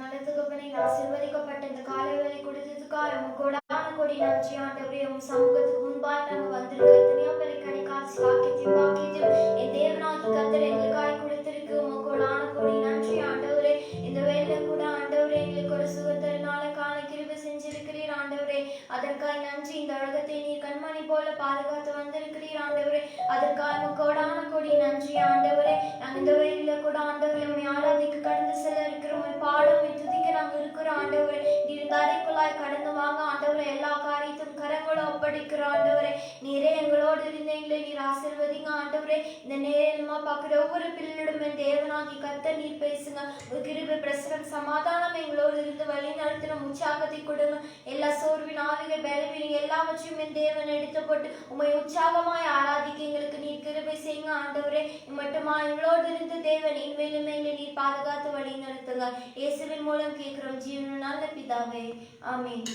நல்ல தகப்பனே, ஆசீர்வதிக்கப்பட்ட இந்த காலை வேலை கொடுத்ததுக்காக கொடான கொடி நன்றி ஆண்டவரே. உம் சமூகத்துக்கு முன்பாய் நாங்கள் வந்திருக்க எத்தனையோ பேரை கிடைக்காது சாக்கியத்தையும் பாக்கியத்தையும் என் தேவனாகி கர்த்தர் எங்களுக்காய் கொடுத்திருக்கு. உமக்கு கொடான கொடி நன்றி ஆண்டவரே. இந்த வேலையில கூட ஆண்டவரே எங்களுக்கு ஒரு சுகத்தரனால காண கிருபை செஞ்சிருக்கிறீர் ஆண்டவரே. அதற்காக நன்றி. இந்த உலகத்தை நீர் கண்மணி போல பாதுகாத்து வந்திருக்கிறீர் ஆண்டவரே. அதற்காக கொடான கொடி நன்றி ஆண்டவரே. நாங்கள் இந்த வேலையில கூட ஆண்டவரே உண்மை ஆராதிக்க கடந்து செல்ல இருக்கிறோம். பாடம் துதிக்க நாங்கள் இருக்கிறோம் ஆண்டவரே. நீர் தரைக்குள்ளாய் கடந்து வாங்க ஆண்டவரே. எல்லா காரியத்தையும் கரங்களை ஒப்படைக்கிறோம் ஆண்டவரே. நீரே எங்களோடு இருந்தீங்களே, நீர் ஆசீர்வதிங்க ஆண்டவரே. இந்த நேரமா பார்க்குற ஒவ்வொரு பிள்ளைகளிடம் என் தேவனாகி கர்த்தர் நீர் பேசுங்க. ஒரு கிருபை பிரசனம் சமாதானம் எங்களோடு இருந்து வழி நடத்தின உற்சாகத்தை கொடுங்க. எல்லா சோர்வின் ஆவிகள் பலவீனம் எல்லாவற்றையும் என் தேவன் எடுத்து போட்டு உண்மை உற்சாகமாய் ஆராதிக்க எங்களுக்கு நீர் கிருபை செய்யுங்க ஆண்டவரே. மட்டுமா எங்களோடு இருந்து தேவன் இன்மேலும் மேலே நீர் பாதுகாத்து வழி நடத்துங்க. இயேசுவின் மூலம் கேட்கிறோம் ஜீவன் நல்ல பிதாவே, ஆமென்.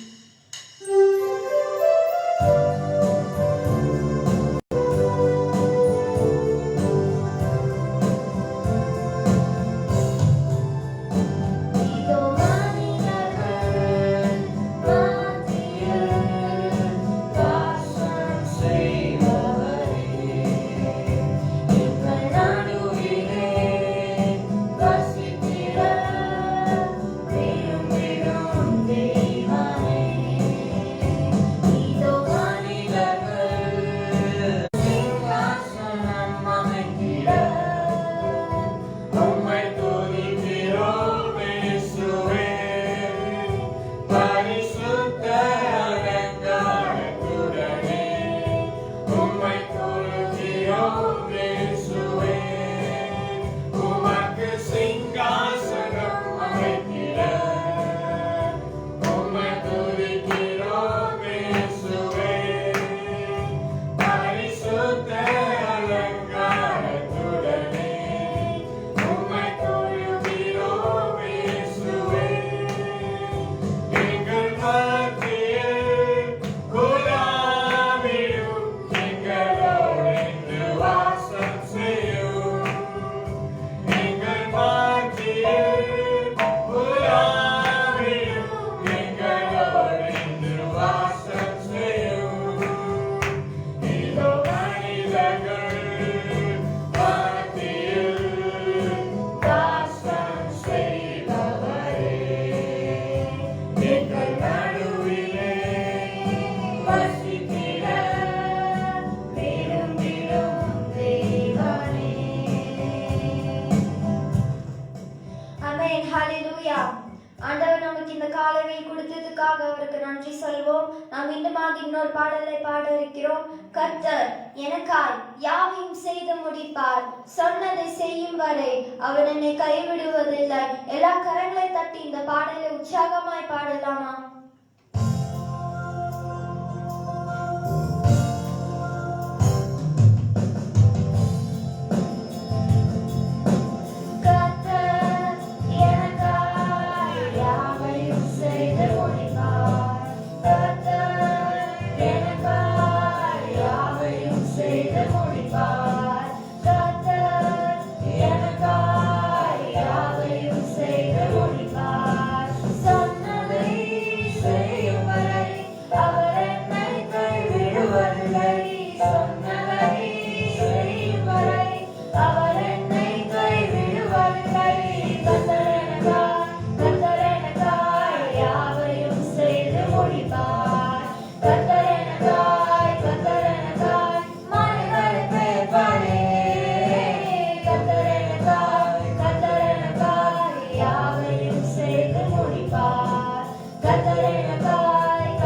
ஆண்டவர் நமக்கு இந்த காலவை கொடுத்ததுக்காக அவருக்கு நன்றி சொல்வோம். நாம் மீண்டுமாக இன்னொரு பாடலை பாட இருக்கிறோம். கர்த்தர் எனக்காய் யாவையும் செய்து முடிப்பார், சொன்னதை செய்யும் வரை அவர் என்னை கைவிடுவதில்லை. எல்லா கரங்களை தட்டி இந்த பாடலை உற்சாகமாய் பாடலாமா? செய்து முடிப்பார். கர்த்தர் எனக்காய்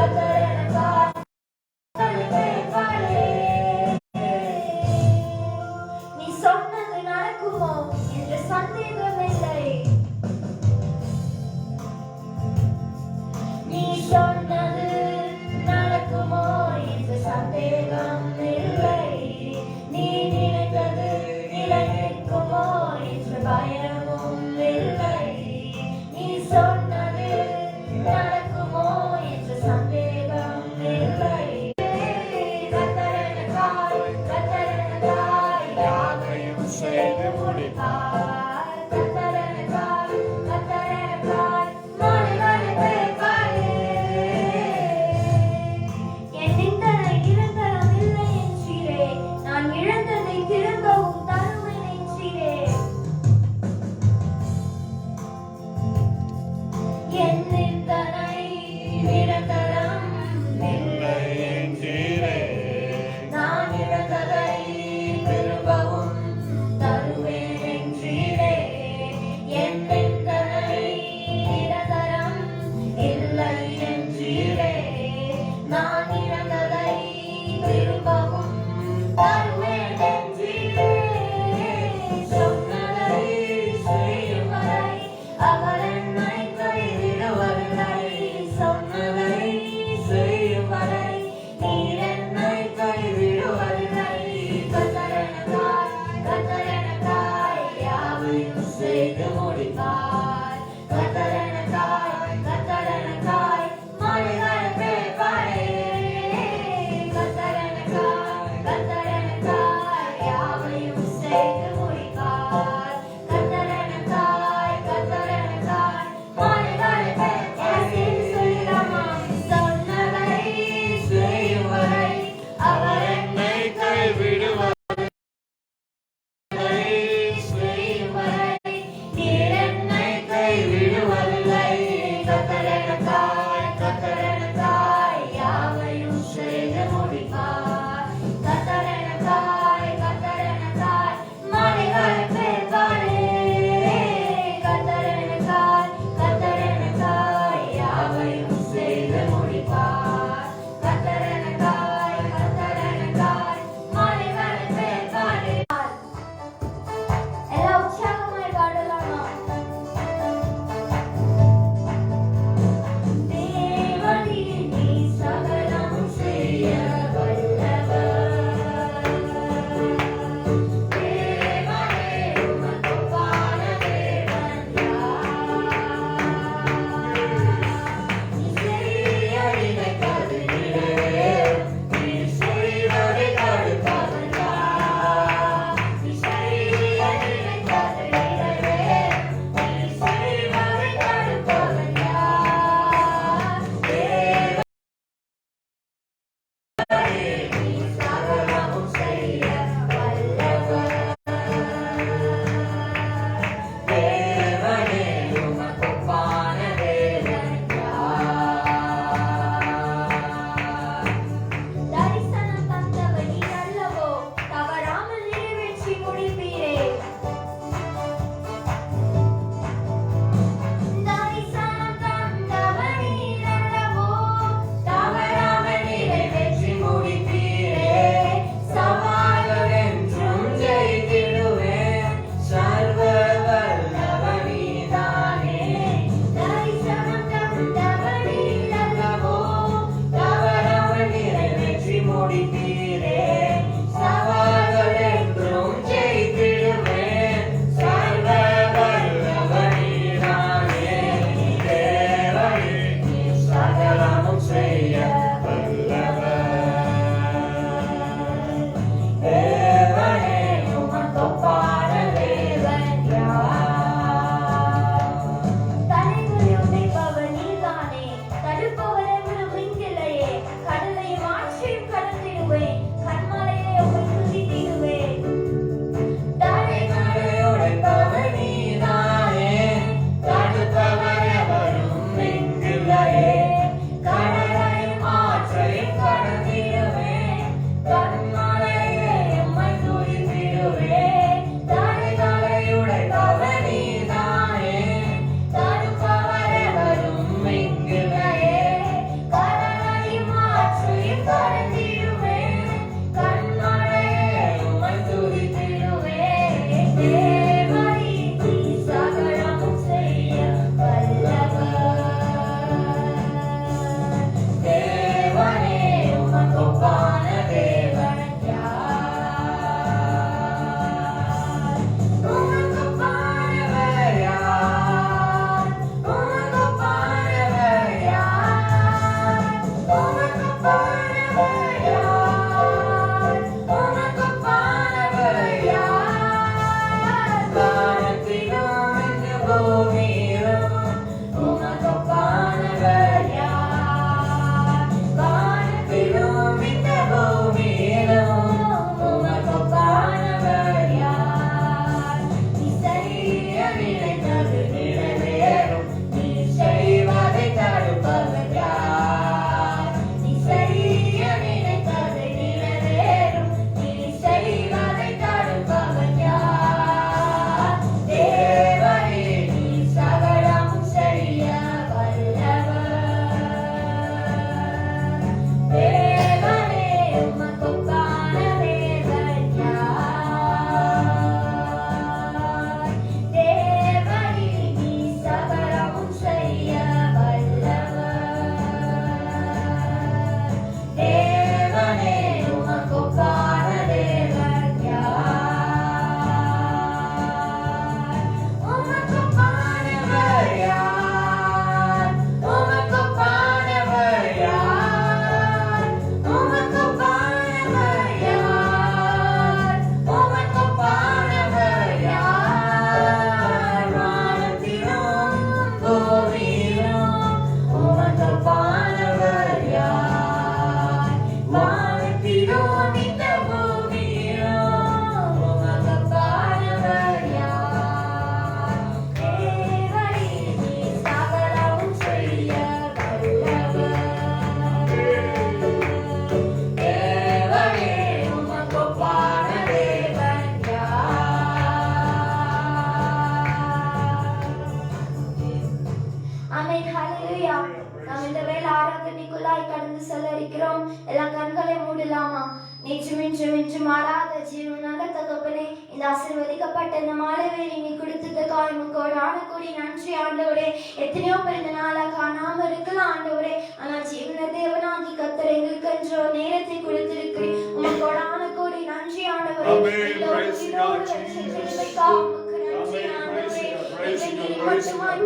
என்று மாறாத ஜீவன் நல்ல தகப்பனே, இந்த ஆசீர்வதிக்கப்பட்ட இந்த மாலை வேளை நீ கொடுத்ததுக்காக கோடி நன்றி ஆண்டவரே. எத்தனையோ பேர் இந்த நாளை காணாம இருக்கலாம் ஆண்டவரே, ஆனால் ஜீவன தேவனாகி கர்த்தர் எங்களுக்கு என்ற ஒரு நேரத்தை கொடுத்திருக்கிறேன். உமக்கோடான கோடி நன்றி ஆண்டவரே.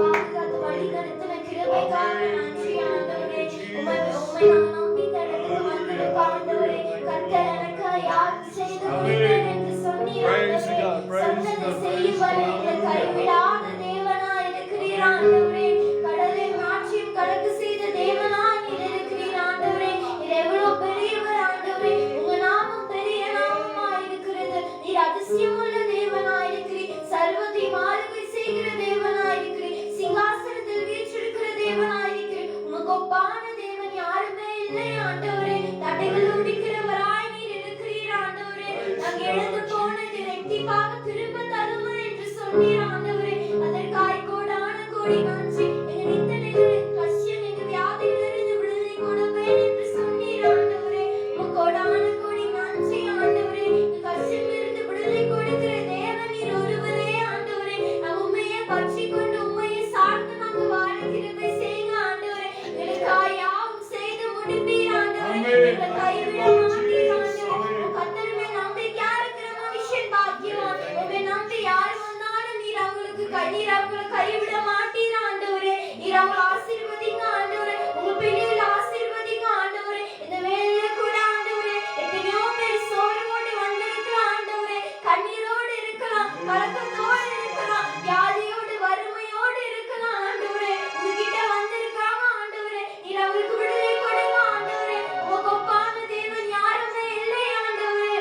பாதுகாத்து வழி நடத்தின கிருபைக்காக நன்றி ஆண்டவரே. உம்மை நான் நம்பி தடக்கு வந்திருக்க ஆண்டவரே. கர்த்தர் எனக்கு யார் செய்து முடிப்பேன் என்று சொன்னீர் ஆண்டவரே. சொன்னதை செய்யும் வரை எங்களை கைவிடாத தேவனாய் இருக்கிறீர் ஆண்டவரே. கடலை மாற்றியும் கடக்கு செய்த தேவனாய் நீர் இருக்கிறீர் ஆண்டவரே. நீர் எவ்வளவு பெரியவர் ஆண்டவரே. உங்க நாமம் பெரிய நாமமாய் இருக்கிறது. நீர் அதிசயமுள்ள தேவனாய் இருக்கிறீர். சர்வத்தை மாறுகை செய்கிற தேவனாய் இருக்கிறீர். சிங்காசனத்தில் வீற்றிருக்கிற தேவனாய் இருக்கிறீர். உமக்கு ஒப்பான தேவன் யாருமே இல்லை ஆண்டவரே. தடைகள் உடைக்கிறவராய் நீர் இருக்கிறீர் ஆண்டவரே. நாங்கள் இழந்து போனது ரெட்டிப்பாக திரும்ப தருவோம் என்று சொன்னீர் ஆண்டவரே. அதற்காய் கோடான கோடி நன்றி. எங்க நித்தனைகளின் கஷ்டம் எங்க வியாதியிலிருந்து விடுதலை கொடுப்பேன் என்று சொன்னீர் ஆண்டவரே. கோடான கோடி நன்றி ஆண்டவரே. கஷ்டமிருந்து விடுதலை கொடுக்கிற தேவன் நீர் ஒருவரே ஆண்டவரே. நாம் உண்மையை பற்றி கொண்டு உண்மையை சார்ந்து நாங்கள் வாழ கிருபை செய்யுங்க ஆண்டவரே. எங்களுக்காய் யாவும் செய்து முடிப்பீர் ஆண்டவரே. எங்களை கைவிட மாட்டீர் ஆண்டவரே. கர்த்தருமே நம்பிக்கையா இருக்கிற மனுஷன் பாக்கியவான். உம்மை நம்பி யார் வந்தாலும் நீர் அவங்களுக்கு கைவிட மாட்டீர் ஆண்டவரே. நீர் அவங்களை ஆசீர்வதிங்க ஆண்டவரே. உங்க பிள்ளைகளை ஆசீர்வதிங்க ஆண்டவரே. இந்த வேளையில கூட ஆண்டவரே, எத்தனையோ பேர் சோர்வோடு வந்திருக்கலாம் ஆண்டவரே. கண்ணீரோடு இருக்கலாம், கலக்கத்தோடு இருக்கலாம், வியாதியோடு வறுமையோடு இருக்கலாம் ஆண்டவரே. உங்ககிட்ட வந்திருக்காங்க ஆண்டவரே. நீர் அவங்களுக்கு விடுதலை கொடுங்க ஆண்டவரே. உங்க ஒப்பான தேவன் யாருமே இல்லை ஆண்டவரே.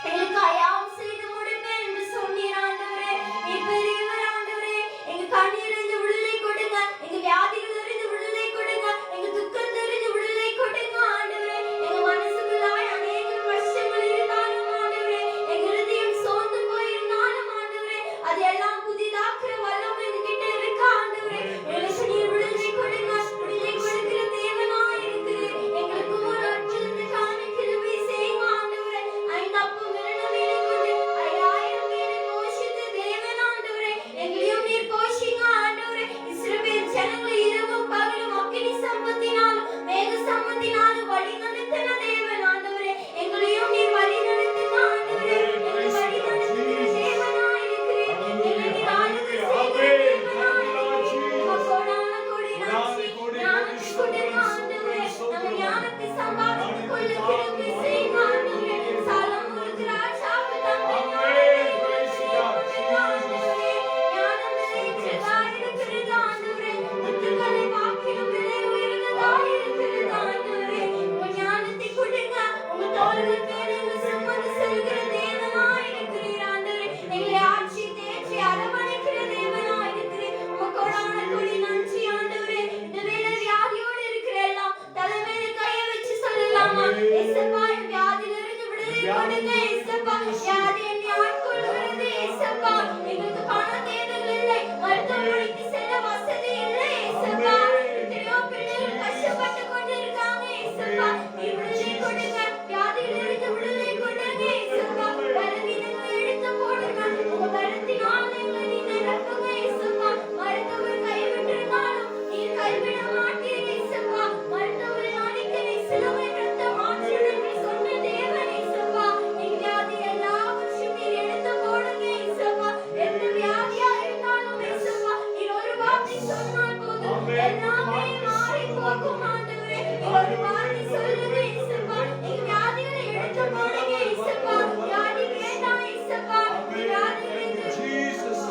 எங்களுக்கு யாவும் செய்து முடிப்பேன் என்று சொன்னீர் ஆண்டவரே. நீர் பெரியவர் ஆண்டவரே. எங்க கண்ணீரிலிருந்து விடுதலை கொடுங்க. எங்க வியாதிகளிலிருந்து விடுதலை கொடுங்க. எங்க துக்கத்திலிருந்து விடுதலை கொடுங்க ஆண்டவரே. எங்க மனசுக்குள்ளாய் அநேக கஷ்டங்கள் இருந்தாலும் ஆண்டவரே, எங்க இருதயம் சோர்ந்து போயிருந்தாலும் ஆண்டவரே, அதெல்லாம் புதிதாக்குற வல்லமை எங்ககிட்ட இருக்கு ஆண்டவரே. எங்களுக்கு நீர் விடுதலை கொடுங்க. விடுதலை கொடுக்கிற தேவனாய் இருக்கிறீர். எங்களுக்கு ஒரு அற்புதத்தை காண கிருபை செய்யுங்க ஆண்டவரே. 5 அப்பம் 2 மீனை கொண்டு 5000 பேரை போஷித்த தேவன் ஆண்டவரே. எங்களையும் நீர் போஷிங்க ஆண்டவரே. இஸ்ரவேல் ஜனங்களை இரவும் பகலும் அக்கினி சம்பத்தினாலும் மேக சம்பத்தினாலும் வழி நடத்தின தேவன் ஆண்டவரே. எங்களையும் நீர் வழி நடத்துங்க ஆண்டவரே. எங்களை வழி நடத்துகிற தேவனாய் இருக்கிறீர். எங்களை நீர் ஆளுகை செய்கிற தேவனாய் இருக்கிறீர். கோடான கோடி நன்றி. ஞானத்தை கொடுங்க ஆண்டவரே. நாங்கள் ஞானத்தை சம்பாதித்துக் கொள்ள கிருபை செய்யுங்க ஆண்டவரே. சாலமோனுக்கு ராஜாவுக்கு தந்தை ஞானத்தை கொடுங்க ஆண்டவரே. ஞானம் நிறைந்ததாய் இருக்கிறது ஆண்டவரே. முத்துக்களை பார்க்கிலும் விலை உயர்ந்ததாய் இருக்கிறது ஆண்டவரே. உங்க ஞானத்தை கொடுங்க. உங்க தோள்கள் பேரில் சுமந்து செல்கிற தேவனாய் இருக்கிறீர் ஆண்டவரே. எங்களை ஆட்சி தேற்றி அரவணைக்கிற தேவனாய் இருக்கிறீர். உமக்கோடான கோடி நன்றி ஆண்டவரே. இந்த வேளை வியாதியோடு இருக்கிற எல்லாம் தலைமையில கையை வச்சு சொல்லலாமா? ஏசப்பா, என் வியாதியிலிருந்து விடுதலை கொடுங்க ஏசப்பா. வியாதி என்னை ஆட்கொள்கிறது ஏசப்பா. எங்களுக்கு பண தேவைகள் இல்லை, மருத்துவமனைக்கு செல்ல வசதி இல்லை ஏசப்பா. எத்தனையோ பிள்ளைகள் கஷ்டப்பட்டு கொண்டு இருக்காங்க ஏசப்பா. நீர் விடுதலை கொடுங்க. வியாதியிலிருந்து விடுதலை கொடுங்க ஏசப்பா. பலவீனங்களை எடுத்து போடுங்க. உங்க பலத்தினால் எங்களை நீர் நிரப்புங்க ஏசப்பா. மருத்துவர் கைவிட்டிருந்தாலும் நீர் கைவிட மாட்டீர் ஏசப்பா. மருத்துவரை அடிக்கடி சிலுவை ரத்தம் மாற்றணும் என்று சொன்ன தேவன் ஏசப்பா. என் வியாதி எல்லாவற்றையும் நீர் எடுத்து போடுங்க ஏசப்பா. எந்த வியாதியா இருந்தாலும் ஏசப்பா, நீர் ஒரு வார்த்தை சொன்னால் போதும், எல்லாமே மாறி போகும் ஆண்டவரே. நீர் ஒரு வார்த்தை சொல்லுங்க ஏசப்பா. எங்க வியாதிகளை எடுத்து போடுங்க ஏசப்பா. வியாதி வேண்டாம் ஏசப்பா. வியாதியிலிருந்து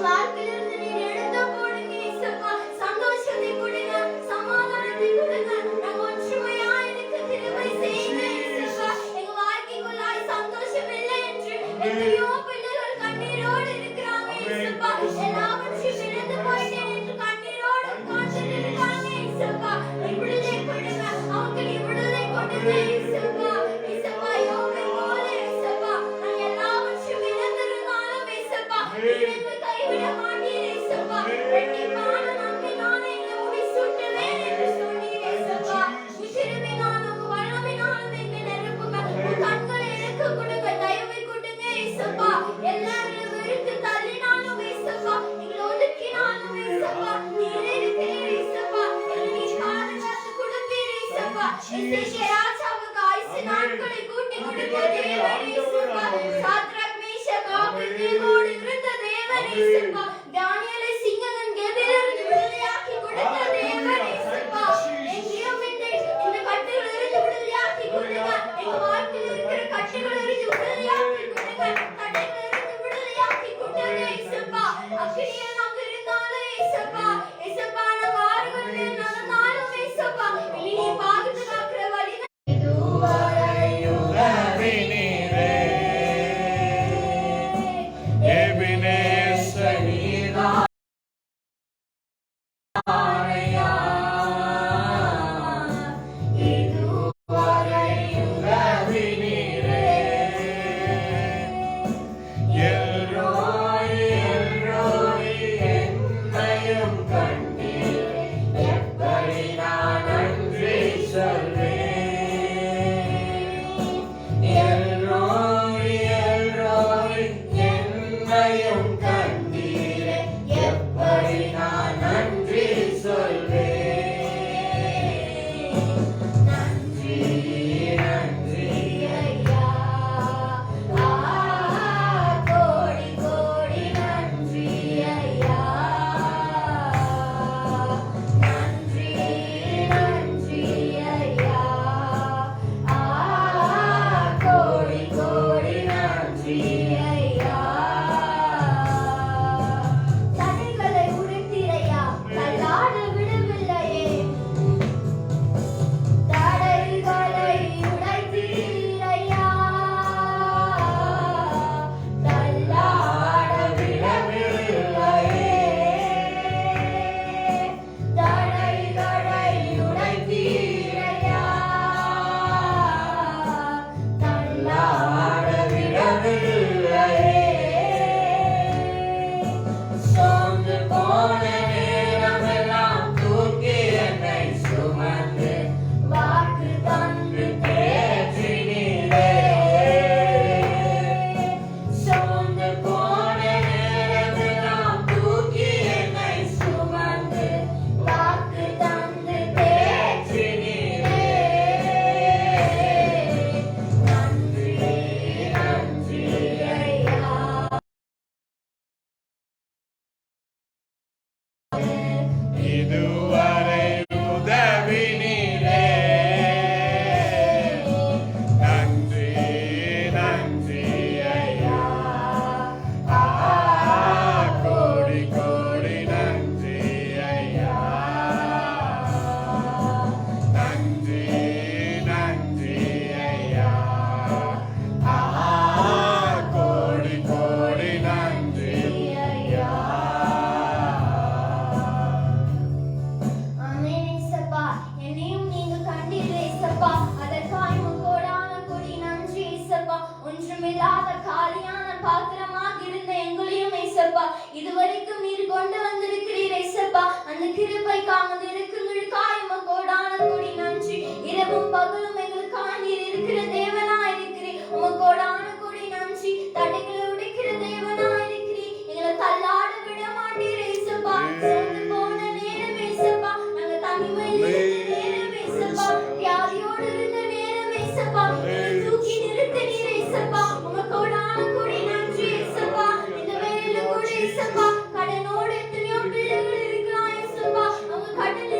வாழ்க்கையிலிருந்து நீர் எடுத்து போடுங்க ஏசப்பா. சந்தோஷத்தை கொடுங்க, சமாதானத்தை கொடுங்க. நாங்க ஒற்றுமையா இருக்க கிருபை செய்யுங்க ஏசப்பா. எங்க வாழ்க்கைக்குள்ளாய் சந்தோஷம் இல்லை என்று எத்தனையோ பிள்ளைகள் கண்ணீரோடு இருக்கிறாங்க ஏசப்பா. எல்லாவற்றையும் இழந்து போயிட்டேன் என்று கண்ணீரோடு உட்கார்ந்துட்டு இருக்காங்க ஏசப்பா. நீர் விடுதலை கொடுங்க. அவங்களுக்கு நீர் விடுதலை கொடுங்க ஏசப்பா. ஏசப்பா, யோபை போல ஏசப்பா, நாங்க எல்லாவற்றையும் இழந்திருந்தாலும் ஏசப்பா, நீர் எங்களை கைவிட மாட்டீர் ஏசப்பா. ரெட்டிப்பான நன்மையினாலே எங்களை முடிசூட்டுவேன் என்று சொன்னீர் ஏசப்பா. உம் கிருபையினாலும் உம் வல்லமையினாலும் எங்களை நிரப்புங்க. உம் கண்களை எனக்கு எல்லாரும் வெறுத்து தள்ளினாலும் ஏசப்பா, எங்களை ஒதுக்கினாலும் ஏசப்பா, நீரே இருக்கிறீர் ஏசப்பா, எங்களை பாதுகாத்து கொடுப்பீர் ஏசப்பா. எசேக்கியா ராஜாவுக்கு ஆயுசு நாட்களை கூட்டி கொடுத்த தேவன் ஏசப்பா, சாத்ராக் மேஷாக் ஆபேத்நேகோவோடு இருந்த தேவன் ஏசப்பா, தானியேலை சிங்கத்தின் கெபியிலிருந்து விடுதலையாக்கி கொடுத்த தேவன் ஏசப்பா, எங்கேயும் இந்த கட்டுகளிலிருந்து விடுதலையாக்கி கொடுங்க, எங்க வாழ்க்கையில் இருக்கிற கட்டுகளிலிருந்து விடுதலையாக்கி கொடுங்க, தடைகளிலிருந்து விடுதலையாக்கி கொடுங்க ஏசப்பா. அக்கினியில் நாங்க இருந்தாலும் ஏசப்பா, ஏசப்பா நாங்க ஆறுகள் மேல் நடந்தாலும் ஏசப்பா, நீ பாதுகாத்து காக்கிற வழி ஒன்றுமில்லாத காலியான பாத்திரமாக இருந்த எங்களையும் ஏசப்பா இதுவரைக்கும் நீர் கொண்டு வந்திருக்கிறீர் ஏசப்பா. அந்த கிருபைக்காக இருக்குங்களுக்காய் உமக்கோடான கோடி நன்றி. இரவும் பகலும் எங்களுக்காக நீர் இருக்கிற தேவனா இருக்கிறீர், உமக்கோடான கோடி நன்றி. தடைகளை உடைக்கிற தேவனா இருக்கிறீர், எங்களை தள்ளாட விட மாட்டீர் ஏசப்பா. சோர்ந்து போன நேரம் ஏசப்பா, நாங்க தனிமையில் இருந்த நேரம் ஏசப்பா, வியாதியோடு இருந்த நேரம் ஏசப்பா, தூக்கி நிறுத்தினீர் ஏசப்பா, உமக்கோடான கோடி நன்றி ஏசப்பா. இந்த வேளையில கூட ஏசப்பா கடனோடு எத்தனையோ பிள்ளைகள் இருக்கலாம் ஏசப்பா, அவங்க கடனை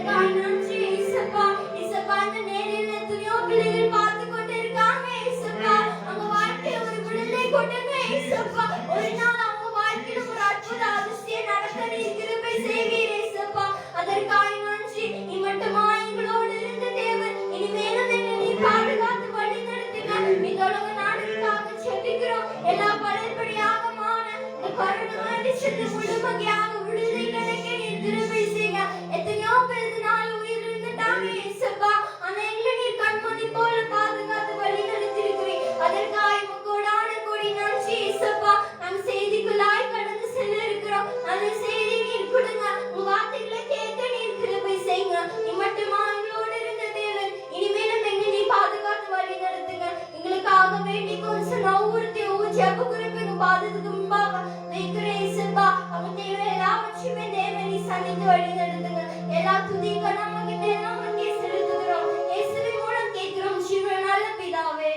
அதற்காக நன்றி இயேசுப்பா. இயேசுப்பா, இந்த நேரில் எத்தனையோ பிள்ளைகள் பார்த்து கொண்டு இருக்காங்க இயேசுப்பா. அவங்க வாழ்க்கையில ஒரு விடுதலை கொடுங்க இயேசுப்பா. ஒரு நாள் அவங்க வாழ்க்கையில ஒரு அற்புத அதிசயம் நடக்க நீர் கிருபை செய்வீர் இயேசுப்பா. அதற்காக நன்றி. இம்மட்டுமா எங்களோடு இருந்த தேவன் இனிமேலும் என்னை நீர் பாதுகாத்து வழி நடத்துங்க. இந்த உலக நாடுகளுக்காக ஜெபிக்கிறோம். எல்லா பழையபடியாகமான இந்த கொரோனா அடிச்சது முழுமையாக விடுதலை கிடைக்க நீர் கிருபை செய்யுங்க. எத்தனையோ பேர் இதனால உயிர் இருந்துட்டாங்க இயேசுப்பா. ஆனா எங்களை நீர் கண்மணி போல பாதுகாத்து வழி நடத்திருக்கிறீர். அதற்காக உங்களோடான கூடி நன்றி இயேசுப்பா. நாங்கள் செய்திக்குள்ளாய் கடந்து செல்ல இருக்கிறோம். அந்த செய்தி நீர் கொடுங்க. உங்க வார்த்தைகளை கேட்க நீர் கிருபை செய்யுங்க. இம்மட்டுமா எங்களோடு இருந்த தேவன் இனிமேலும் எங்களை நீ பாதுகாத்து வழி நடத்துங்க. எங்களுக்காக வேண்டி கொஞ்சம் ஒவ்வொருத்தையும் ஜெப குறிப்புக்கு பாதத்துக்கு முன்பாக வைக்கிறேன் இயேசுப்பா. அவங்க தேவை எல்லாவற்றையுமே தேவன் நீ சந்தித்து வழி நடத்துங்க. எல்லா துதிக்க நமக்கு நாமக்கே செலுத்துகிறோம். இயேசுவின் மூலம் கேட்கிறோம் ஜீவன நல்ல பிதாவே.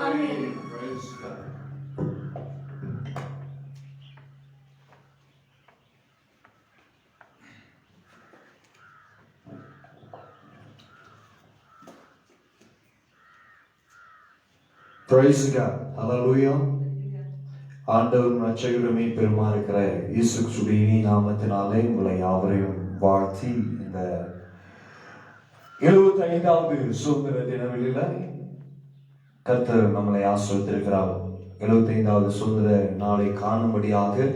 ஆமென். Praise God. Hallelujah. ஆண்டவரும் ரட்சகருமே பெருமா இருக்கிற இயேசு கிறிஸ்துவின் இனிய நாமத்தினாலே உங்களை யாவரையும் வாழ்த்தி இந்த 75வது சுதந்திர தினவெளியில கர்த்தர் நம்மளை ஆசீர்வதித்திருக்கிறார். 75வது சுதந்திர நாளை காணும்படியாக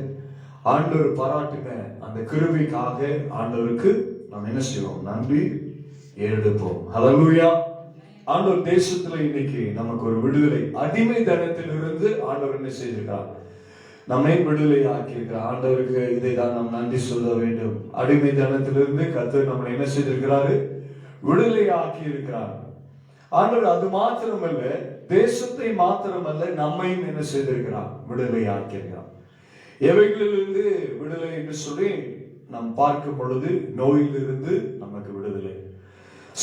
ஆண்டவர் பாராட்டின அந்த கிருபைக்காக ஆண்டவருக்கு நாம் என்ன செய்வோம்? நன்றி ஏறெடுப்போம். ஹல்லேலூயா. ஆண்டவர் தேசத்துல இன்னைக்கு நமக்கு ஒரு விடுதலை, அடிமைத்தனத்திலிருந்து ஆண்டவர் என்ன செய்திருக்கிறார்? நம்மை விடுதலை ஆக்கியிருக்கிறார். ஆண்டவருக்கு இதை தான் நாம் நன்றி சொல்ல வேண்டும். அடிமைத்தனத்திலிருந்து கர்த்தர் நம்மளை என்ன செய்திருக்கிறாரு? விடுதலை ஆக்கி இருக்கிறார். ஆண்டவர் அது மாத்திரமல்ல, தேசத்தை மாத்திரமல்ல, நம்மையும் என்ன செய்திருக்கிறார்? விடுதலை ஆக்கியிருக்கிறார். எவைகளிலிருந்து விடுதலை என்று சொல்லி நாம் பார்க்கும் பொழுது, நோயிலிருந்து நமக்கு விடுதலை,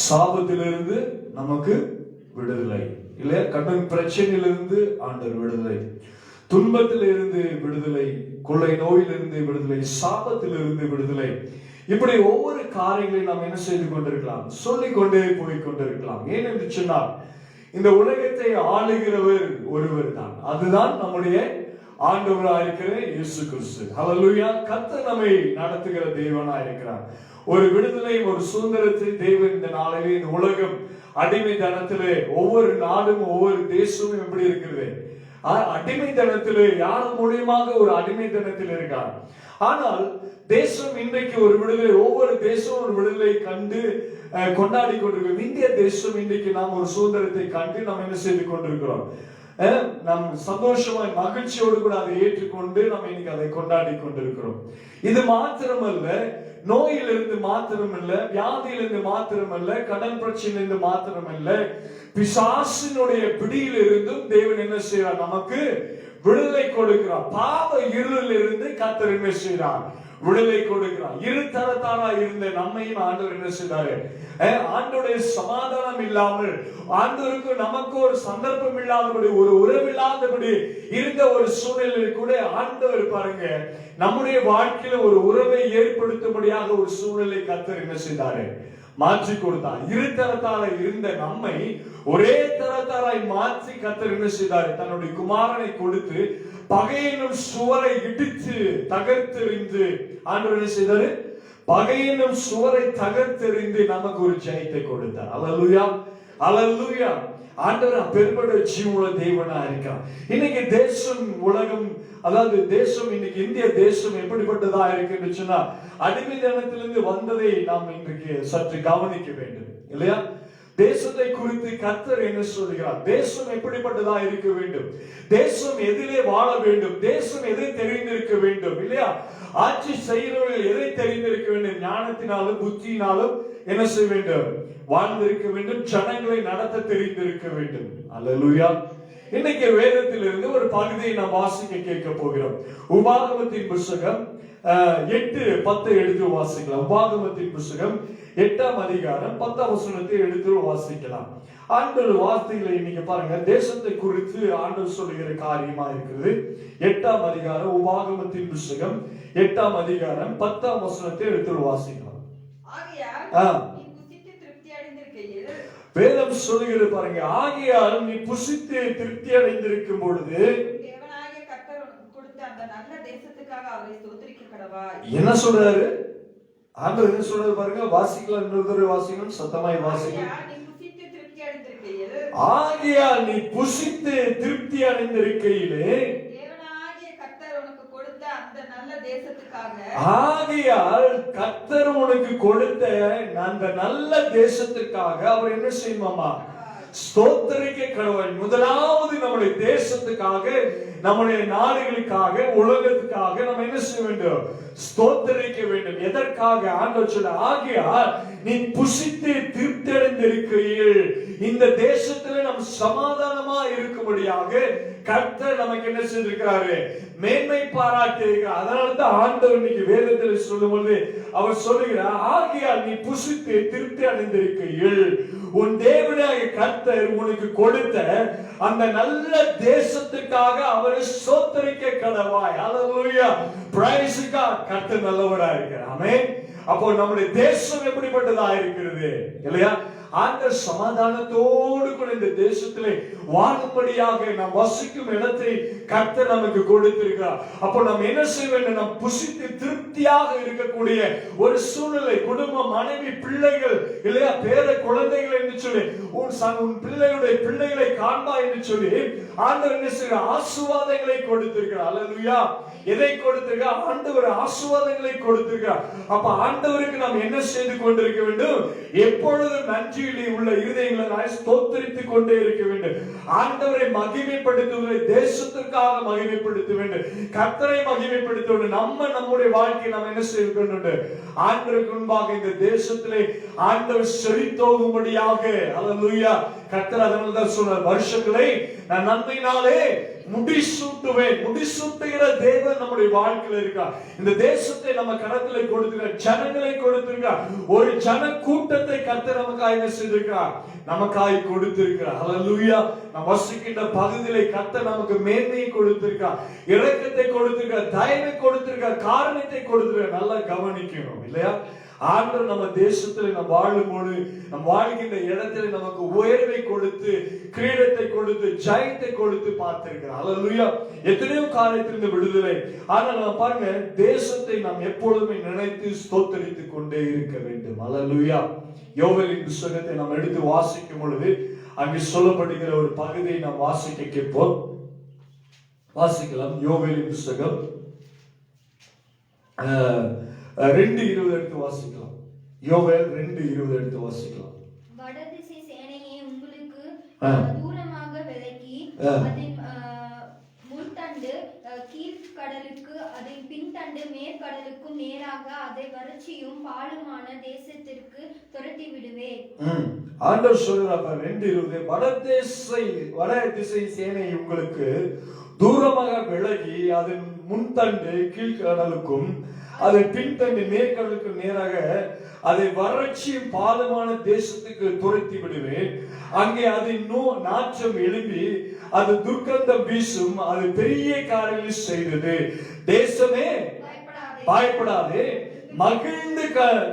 சாபத்திலிருந்து நமக்கு விடுதலை, இல்லையா? கடன் பிரச்சனையிலிருந்து ஆண்டவர் விடுதலை, துன்பத்திலிருந்து விடுதலை, கொள்ளை நோயிலிருந்து விடுதலை, சாபத்திலிருந்து விடுதலை. இப்படி ஒவ்வொரு காரியங்களையும் நாம் என்ன செய்து கொண்டிருக்கலாம்? சொல்லிக் கொண்டே போய் கொண்டிருக்கலாம். ஏன் என்று சொன்னால், இந்த உலகத்தை ஆளுகிறவர் ஒருவர் தான். அதுதான் நம்முடைய ஆண்டவராக இருக்கிற இயேசு கிறிஸ்து. ஹல்லேலூயா. கர்த்தர் நம்மை நடத்துகிற தேவனாக இருக்கிறார். ஒரு விடுதலை, ஒரு சுதந்திரத்தை தேவன் இந்த நாளிலே, இந்த உலகம் அடிமைத்தனத்திலே, ஒவ்வொரு நாடும் ஒவ்வொரு தேசமும் எப்படி இருக்கிறது? அடிமைத்தனத்திலே, யார் மூலியமாக ஒரு அடிமைத்தனத்தில் இருக்கார். ஆனால் தேசம் இன்றைக்கு ஒரு விடுதலை, ஒவ்வொரு தேசமும் ஒரு விடுதலை கண்டு கொண்டாடி கொண்டிருக்கிறோம். இந்திய தேசம் இன்றைக்கு நாம் ஒரு சுதந்திரத்தை கண்டு நாம் என்ன செய்து கொண்டிருக்கிறோம்? நம் சந்தோஷமாய் மகிழ்ச்சியோடு கூட அதை ஏற்றுக்கொண்டு நம்ம இன்னைக்கு அதை கொண்டாடி கொண்டிருக்கிறோம். இது மாத்திரமல்ல, நோயிலிருந்து மாத்திரமல்ல, வியாதியிலிருந்து மாத்திரமல்ல, கடன் பிரச்சனையிலிருந்து மாத்திரமல்ல, பிசாசினுடைய பிடியிலிருந்தும் தேவன் என்ன செய்கிறார்? நமக்கு விடுதலை கொடுக்கிறார். பாவ இருளில் இருந்து கர்த்தர் என்ன செய்கிறார்? விடுதலை கொடுக்கிறார். இரு தரத்தாரா இருந்த நம்மையும் ஆண்டவர் என்ன செய்தாரு? ஆண்டோடைய சமாதானம் இல்லாமல், ஆண்டவருக்கு நமக்கு ஒரு சந்தர்ப்பம் இல்லாதபடி, ஒரு உறவு இல்லாதபடி இருந்த ஒரு சூழ்நிலையில் கூட ஆண்டவர் பாருங்க, நம்முடைய வாழ்க்கையில ஒரு உறவை ஏற்படுத்தும்படியாக ஒரு சூழ்நிலை கர்த்தர் என்ன செய்தாரு? மாற்றி கொடுத்தார். இரு தரத்தார இருந்த நம்மை ஒரே தரத்தாராய் மாற்றி கர்த்தர் என்ன செய்தார்? தன்னுடைய குமாரனை கொடுத்து பகையினும் சுவரை இடித்து தகர்த்தெறிந்து ஆண்டவர் என்ன செய்தாரு? பகையினும் சுவரை தகர்த்தெறிந்து நமக்கு ஒரு ஜெயத்தை கொடுத்தார். அல்லேலூயா, அல்லேலூயா. ஆண்டவர் அப்பேற்பட்ட ஜீவனுள்ள தேவனா இருக்கார். இன்னைக்கு தேசம், உலகம், அதாவது தேசம், இன்னைக்கு இந்திய தேசம் எப்படிப்பட்டதா இருக்குன்னு சொன்னா, அடிமைத்தனத்திலிருந்து வந்ததை நாம் இன்றைக்கு சற்று கவனிக்க வேண்டும், இல்லையா? தேசத்தை குறித்து கர்த்தர் என்ன சொல்கிறார்? தேசம் எப்படிப்பட்டதா இருக்க வேண்டும்? தேசம் எதிலே வாழ வேண்டும்? தேசம் எதை தெரிந்திருக்க வேண்டும், இல்லையா? ஆட்சி செய்கிறவர்கள் எதை தெரிந்திருக்க வேண்டும்? ஞானத்தினாலும் புத்தியினாலும் என்ன செய்ய வேண்டும்? வாழ்ந்திருக்க வேண்டும். ஜனங்களை நடத்த தெரிந்திருக்க வேண்டும். அல்லேலூயா. இன்னைக்கு வேதத்திலிருந்து ஒரு பகுதியை நாம் வாசிக்க கேட்க போகிறோம். உபாகமத்தின் புத்தகம் 8:10 எடுத்து வாசிக்கலாம். உபாகமத்தின் புத்தகம் 8ஆம் அதிகாரம் 10ஆம் வசனத்தை எடுத்து வாசிக்கலாம். ஆண்டவர் வார்த்தைகளை இன்னைக்கு பாருங்க, தேசத்தை குறித்து ஆண்டவர் சொல்லுகிற காரியமா இருக்கிறது. 8ஆம் அதிகாரம், உபாகமத்தின் புத்தகம் 8ஆம் அதிகாரம் 10ஆம் வசனத்தை எடுத்து வாசிக்கலாம். ஆ. நீ புசித்து திருப்தி அடைந்திருக்கையில் வேதம் சொல்லுகிறது பாருங்க, ஆகையால் நீ புசித்து திருப்தி அடைந்திருக்கும் பொழுது தேவனாகிய கர்த்தர் உனக்கு கொடுத்த அந்த நல்ல தேசத்துக்காக அவரை ஸ்தோத்திரிக்க கடவாய். என்ன சொல்றாரு ஆண்டவர்? என்ன சொல்றாரு பாருங்க, வாசிக்கலாம், இன்னொரு தடவை வாசிக்கணும், சத்தமாய் வாசிக்கணும். ஆகையால் நீ புசித்து திருப்தி அடைந்திருக்கையில் ஆகையால் நீ புசித்து திருப்தி அடைந்திருக்கையிலே தேவனாகிய கர்த்தர் உனக்கு கொடுத்த அந்த நல்ல தேசத்துக்காக ஆகையால் கர்த்தர் உனக்கு கொடுத்த அந்த நல்ல தேசத்துக்காக அவர் என்ன செய்யுமாமா? ஸ்தோத்திரிக்க கடவுள். முதலாவது நம்முடைய தேசத்துக்காக, நம்முடைய நாடுகளுக்காக, உலகத்துக்காக நம்ம என்ன செய்ய வேண்டும்? ஸ்தோத்திரிக்க வேண்டும். எதற்காக? ஆண்டவர் சொல்ல, ஆகையால் நீ புசித்து திருப்தி அடைந்திருக்கையில் இந்த தேசத்துல நம்ம சமாதானமா இருக்கும்படியாக கர்த்தர் நமக்கு என்ன செய்திருக்கிறாரு? மேன்மை பாராட்டி இருக்கிறார். அதனால தான் ஆண்டவர் இன்னைக்கு வேதத்தில் சொல்லும் பொழுது அவர் சொல்லுகிறார், ஆகையால் நீ புசித்து திருப்தி அடைந்திருக்கையில் உன் தேவனாகிய கர்த்தர் உனக்கு கொடுத்த அந்த நல்ல தேசத்துக்காக அவரை ஸ்தோத்திரிக்க கடவாய். ஹல்லேலூயா, பிரைஸ் காட். கர்த்தர் நல்லவரா இருக்கிறார். ஆமென். அப்போ நம்முடைய தேசம் எப்படிப்பட்டதா இருக்கிறது இல்லையா? அந்த சமாதானத்தோடு கூட இந்த தேசத்திலே வாழும்படியாக நாம் வசிக்கும் இடத்தை கர்த்தர் நமக்கு கொடுத்திருக்கிறார். அப்போ நாம் என்ன செய்ய வேண்டும்? நாம் புசித்து திருப்தியாக இருக்கக்கூடிய ஒரு சூழ்நிலை, குடும்பம், மனைவி, பிள்ளைகள் இல்லையா, பேர குழந்தைகள் என்று சொல்லி உன் பிள்ளைகளுடைய பிள்ளைகளை காண்பா என்று சொல்லி ஆண்டவர் என்ன செய்கிறார்? ஆசீர்வாதங்களை கொடுத்திருக்கிறார். அல்லேலூயா. எதை கொடுத்திருக்கிறார்? ஆண்டவர் ஆசீர்வாதங்களை கொடுத்திருக்கிறார். அப்ப ஆண்டவருக்கு நாம் என்ன செய்து கொண்டிருக்க வேண்டும்? எப்பொழுதும் நன்றியில் உள்ள இருதயங்களை ஸ்தோத்திரித்துக் கொண்டே இருக்க வேண்டும். ஆண்டவரை மகிமைப்படுத்துவதை தேசத்திற்காக மகிமைப்படுத்த வேண்டும். கர்த்தரை மகிமைப்படுத்த வேண்டும். நம்முடைய வாழ்க்கை நாம் என்ன செய்ய வேண்டும்? ஆண்டவருக்கு முன்பாக இந்த தேசத்திலே ஆண்டவர் செழித்தோகும்படியாக. அல்லேலூயா. கர்த்தர் அதனால தான் சொன்னார், வருஷங்களை நான் நன்மையினாலே முடிசூட்டுவேன். முடிசூட்டுகிற தேவன் நம்முடைய வாழ்க்கையில் இருக்கார். இந்த தேசத்தை நம்ம கரத்திலே கொடுத்திருக்கிறார், ஜனங்களை கொடுத்திருக்கிறார். ஒரு ஜன கூட்டத்தை கர்த்தர் நமக்காக என்ன செய்திருக்கிறார்? நமக்காய் கொடுத்திருக்கிறார். ஹல்லேலூயா. நாம் வசிக்கின்ற பகுதியிலே கர்த்தர் நமக்கு மேன்மையை கொடுத்திருக்கிறார், இரக்கத்தை கொடுத்திருக்கிறார், தயவை கொடுத்திருக்கிறார், காரணத்தை கொடுத்திருக்கிறார். நல்லா கவனிக்கணும் இல்லையா? ஆண்டவர் நம்ம தேசத்தில் நம்ம வாழும்போது, நம் வாழ்கின்ற இடத்துல நமக்கு உயர்வை கொடுத்து, கிரீடத்தை கொடுத்து, ஜெயத்தை கொடுத்து பார்த்திருக்கிறார். ஹல்லேலூயா. எத்தனையோ காரியத்திலிருந்து விடுதலை. ஆனால் நம்ம பாருங்க, தேசத்தை நாம் எப்பொழுதுமே நினைத்து ஸ்தோத்தரித்துக் கொண்டே இருக்க வேண்டும். ஹல்லேலூயா. யோவேலின் புத்தகத்தை நாம் எடுத்து வாசிக்கும் பொழுது அங்கு சொல்லப்படுகிற ஒரு பகுதியை நாம் வாசிக்க கேட்போம். வாசிக்கலாம். யோவேலின் புத்தகம் 2:20 எடுத்து வாசிக்கலாம். யோவேல் 2:20 எடுத்து வாசிக்கலாம். வடதிசை சேனையை உங்களுக்கு தூரமாக விலக்கி அதன் முன்தண்டு கீழ்கடலுக்கு அதன் பின்தண்டு மேற்கடலுக்கும் நேராக அதை வறட்சியும் பாலுமான தேசத்திற்கு துரத்தி விடுவேன். ஆண்டவர் சொல்றார் 2:20, வடதிசை சேனை உங்களுக்கு தூரமாக விலகி அதன் முன்தண்டு கீழ்கடலுக்கும் அதை பின்தண்டி மேற்கடலுக்கு நேராக அதை வறட்சி பாதமான தேசத்துக்கு துரத்தி விடுவேன். அங்கே அதை நாற்றம் எழுப்பி அது துர்க்கந்தம் வீசும், அது பெரிய காரியங்கள் செய்தது. தேசமே பயப்படாதே, மகிழ்ந்து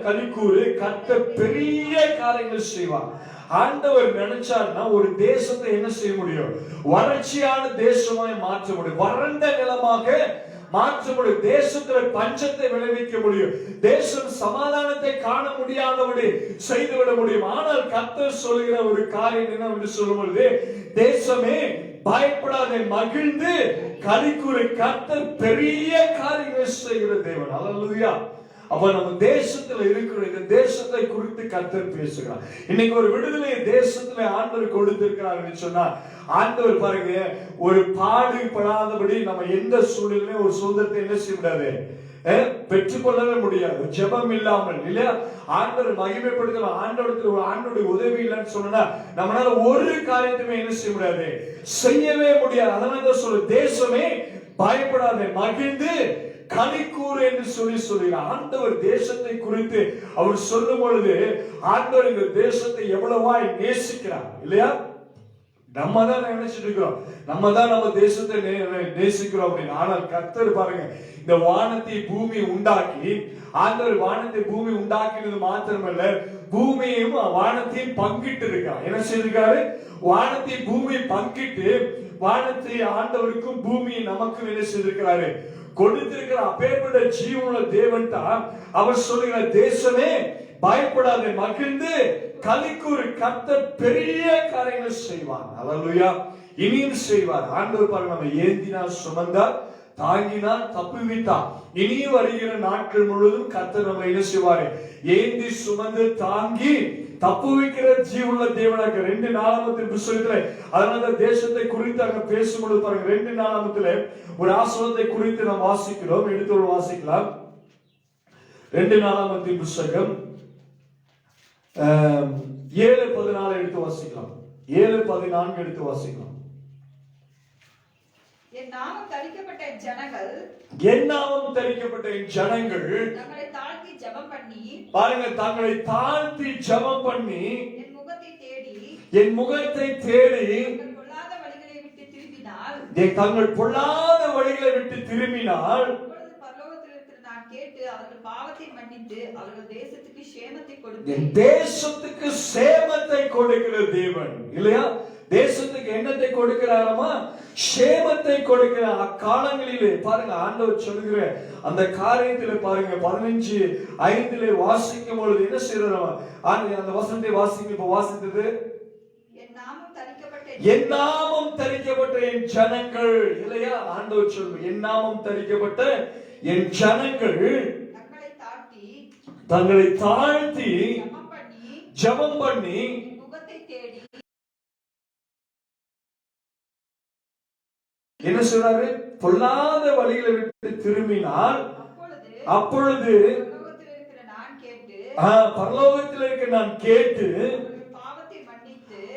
களிக்கூறு, கர்த்தர் பெரிய காரியங்கள் செய்வார். ஆண்டவர் நினைச்சார்னா ஒரு தேசத்தை என்ன செய்ய முடியும்? வறட்சியான தேசமாய் மாற்ற முடியும், வறண்ட நிலமாக மாற்ற முடியும், தேசத்துல பஞ்சத்தை விளைவிக்க முடியும், தேசம் சமாதானத்தை காண முடியாதபடி செய்துவிட முடியும். ஆனால் கர்த்தர் சொல்கிற ஒரு காரியம் என்ன சொல்லும் பொழுது, தேசமே பயப்படாதே, மகிழ்ந்து களிக்கூறு, கர்த்தர் பெரிய காரியங்கள் செய்கிற தேவன். அல்லேலூயா. அப்ப நம்ம தேசத்துல இருக்கிற இந்த தேசத்தை குறித்து கர்த்தர் பேசுகிறார். இன்னைக்கு ஒரு விடுதலை தேசத்துல ஆண்டவர் கொடுத்திருக்கிறார் சொன்னா, ஆண்டவர் பாருங்க, ஒரு பாடுபடாதபடி நம்ம எந்த சூழ்நிலையும் ஒரு சுதந்திரத்தை என்ன செய்ய முடியாது, பெற்றுக்கொள்ளவே முடியாது. ஜெபம் இல்லாமல் இல்லையா? ஆண்டவர் மகிமைப்படுத்த ஆண்டோடைய உதவி இல்லைன்னு சொன்னா நம்மளால ஒரு காரியத்தையுமே என்ன செய்ய முடியாது, செய்யவே முடியாது. அதனால சொல்ல, தேசமே பயப்படாதே, மகிழ்ந்து களிக்கூறு என்று சொல்லுகிறார். ஆண்டவர் தேசத்தை குறித்து அவர் சொல்லும் பொழுது, ஆண்டவர் இந்த தேசத்தை எவ்வளவாய் நேசிக்கிறார் இல்லையா? நம்ம தான் நினைச்சிட்டு இருக்கிறோம், நம்ம தான் நம்ம தேசத்தை நேசிக்கிறோம் அப்படின்னு. ஆனால் கர்த்தர் பாருங்க, இந்த வானத்தை பூமி உண்டாக்கி, ஆண்டவர் வானத்தை பூமி உண்டாக்கினது மாத்திரமல்ல, பூமியையும் வானத்தையும் பங்கிட்டு இருக்கார். என்ன செய்திருக்காரு? வானத்தை பூமி பங்கிட்டு, வானத்தை ஆண்டவருக்கும் பூமியை நமக்கும் என்ன செய்திருக்கிறாரு? கொடுத்திருக்கிற அப்பேற்பட்ட ஜீவனுள்ள தேவன் தான் அவர் சொல்லுகிற, தேசமே பயப்படாதே, மகிழ்ந்து களிக்கூறு, கர்த்தர் பெரிய காரியங்கள் செய்வார். அல்லேலூயா. இனியும் செய்வார். ஆண்டவர் பாருங்க, நம்ம ஏந்தினார், சுமந்தார், தாங்கினார், தப்புவித்தார். இனியும் வருகிற நாட்கள் முழுவதும் கர்த்தர் நம்ம என்ன செய்வாரு? ஏந்தி சுமந்து தாங்கி தப்புவிக்கிற ஜீவனுள்ள தேவனாக. 2 நாளாகமத்தின் புத்தகத்திலே அதனால தேசத்தை குறித்து அங்க பேசும்போது பாருங்க, 2 நாளாகமத்திலே ஒரு ஆசீர்வாதத்தை குறித்து நாம் வாசிக்கிறோம். எடுத்து வாசிக்கலாம். 2 நாளாகமத்தின் புத்தகம் 7:14 எடுத்து வாசிக்கலாம். 7:14 எடுத்து வாசிக்கலாம். என் நாமம் தரிக்கப்பட்ட ஜனங்கள், என் நாமம் தரிக்கப்பட்ட ஜனங்கள் தங்களை தாழ்த்தி ஜெபம் பண்ணி, பாருங்க, தங்களை தாழ்த்தி ஜெபம் பண்ணி, என் முகத்தை தேடி, என் முகத்தை தேடி, தங்கள் பொல்லாத வழிகளை விட்டு திரும்பினால், தங்கள் பொல்லாத வழிகளை விட்டு திரும்பினால், அப்பொழுது பரலோகத்திலிருந்து நான் கேட்டு அவர்கள் பாவத்தை மன்னித்து அவர்கள் தேசத்துக்கு சேமத்தை கொடுப்பேன். தேசத்துக்கு சேமத்தை கொடுக்கிற தேவன் இல்லையா? தேசத்துக்கு என்னத்தை கொடுக்கிறாராமா? சேமத்தை கொடுக்கிற. அக்காலங்களிலே பாருங்க, ஆண்டவர் சொல்லுகிற அந்த காரியத்திலே பாருங்க, 15:5 வாசிக்கும் பொழுது என்ன செய்யறாராமா? அந்த வசனத்தை வாசிக்க. இப்ப வாசித்தது, என் நாமம் தரிக்கப்பட்ட என் ஜனங்கள் இல்லையா? ஆண்டவர் சொல்லுங்க, என் நாமம் தரிக்கப்பட்ட என் ஜனங்கள் தங்களை தாழ்த்தி ஜெபம் பண்ணி முகத்தை தேடி, என்ன சொல்றாரு? பொல்லாத வழிகளை விட்டு திரும்பினால், அப்பொழுது பரலோகத்தில் இருக்க நான் கேட்டு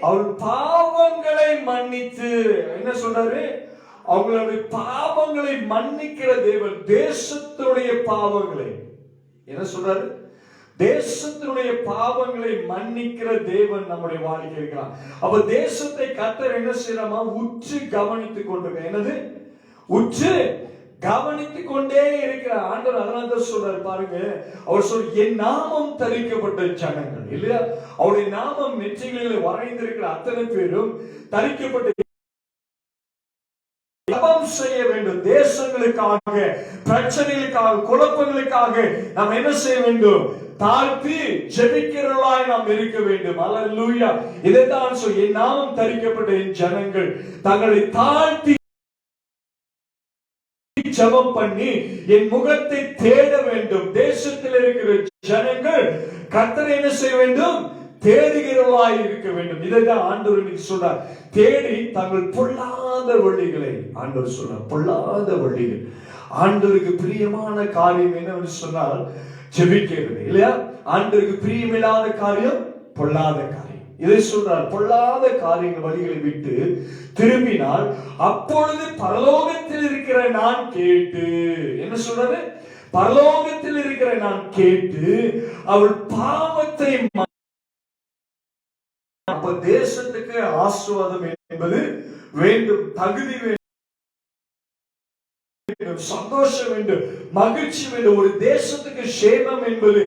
அவர் பாவங்களை மன்னித்து, என்ன சொல்றாரு? அவங்களுடைய பாவங்களை மன்னிக்கிற தேவன். தேசத்துடைய பாவங்களை என்ன சொல்றாரு? தேசத்தினுடைய பாவங்களை மன்னிக்கிற தேவன் நம்முடைய வாழ்க்கை இருக்கிறார். அப்ப தேசத்தை கர்த்தர் என்ன செய்யறாமா? உற்று கவனித்துக் கொண்டிருக்க. என்னது? உற்று கவனித்துக் கொண்டே இருக்கிற ஆண்டவர். அதனால தான் சொல்றாரு பாருங்க, அவர் சொல், என் நாமம் தரிக்கப்பட்ட ஜனங்கள் இல்லையா? அவருடைய நாமம் நெற்றிகளில் வரைந்திருக்கிற அத்தனை பேரும் தரிக்கப்பட்ட ஜெபம் செய்ய வேண்டும். தேசங்களுக்காக, பிரச்சனைகளுக்காக, குழப்பங்களுக்காக நாம் என்ன செய்ய வேண்டும்? தாழ்த்தி ஜெபிக்கிறவர்களாய் நாம் இருக்க வேண்டும். அல்லேலூயா. இதைத்தான் சொல், என் நாமம் தரிக்கப்பட்ட என் ஜனங்கள் தங்களை தாழ்த்தி ஜெபம் பண்ணி என் முகத்தை தேட வேண்டும். தேசத்தில் இருக்கிற ஜனங்கள் கர்த்தரை என்ன செய்ய வேண்டும்? தேடுகிறவர்களாய் இருக்க வேண்டும். இதைதான் ஆண்டவர் இன்னைக்கு சொல்றார். தேடி தங்கள் பொல்லாத வழிகளை, ஆண்டவர் சொல்றார், பொல்லாத வழிகள். ஆண்டவருக்கு பிரியமான காரியம் என்னவென்று சொன்னால் ஜெபிக்கிறது இல்லையா? ஆண்டவருக்கு பிரியமில்லாத காரியம் பொல்லாத காரியம். இதை சொல்றார், பொல்லாத காரியங்கள் வழிகளை விட்டு திரும்பினால் அப்பொழுது பரலோகத்தில் இருக்கிற நான் கேட்டு, என்ன சொல்றது? பரலோகத்தில் இருக்கிற நான் கேட்டு அவள் பாவத்தை. அப்ப தேசத்துக்கு ஆசீர்வாதம் என்பது வேண்டும், தகுதி வேண்டும், சந்தோஷம் வேண்டும், மகிழ்ச்சி வேண்டும். ஒரு தேசத்துக்கு சேமம் என்பது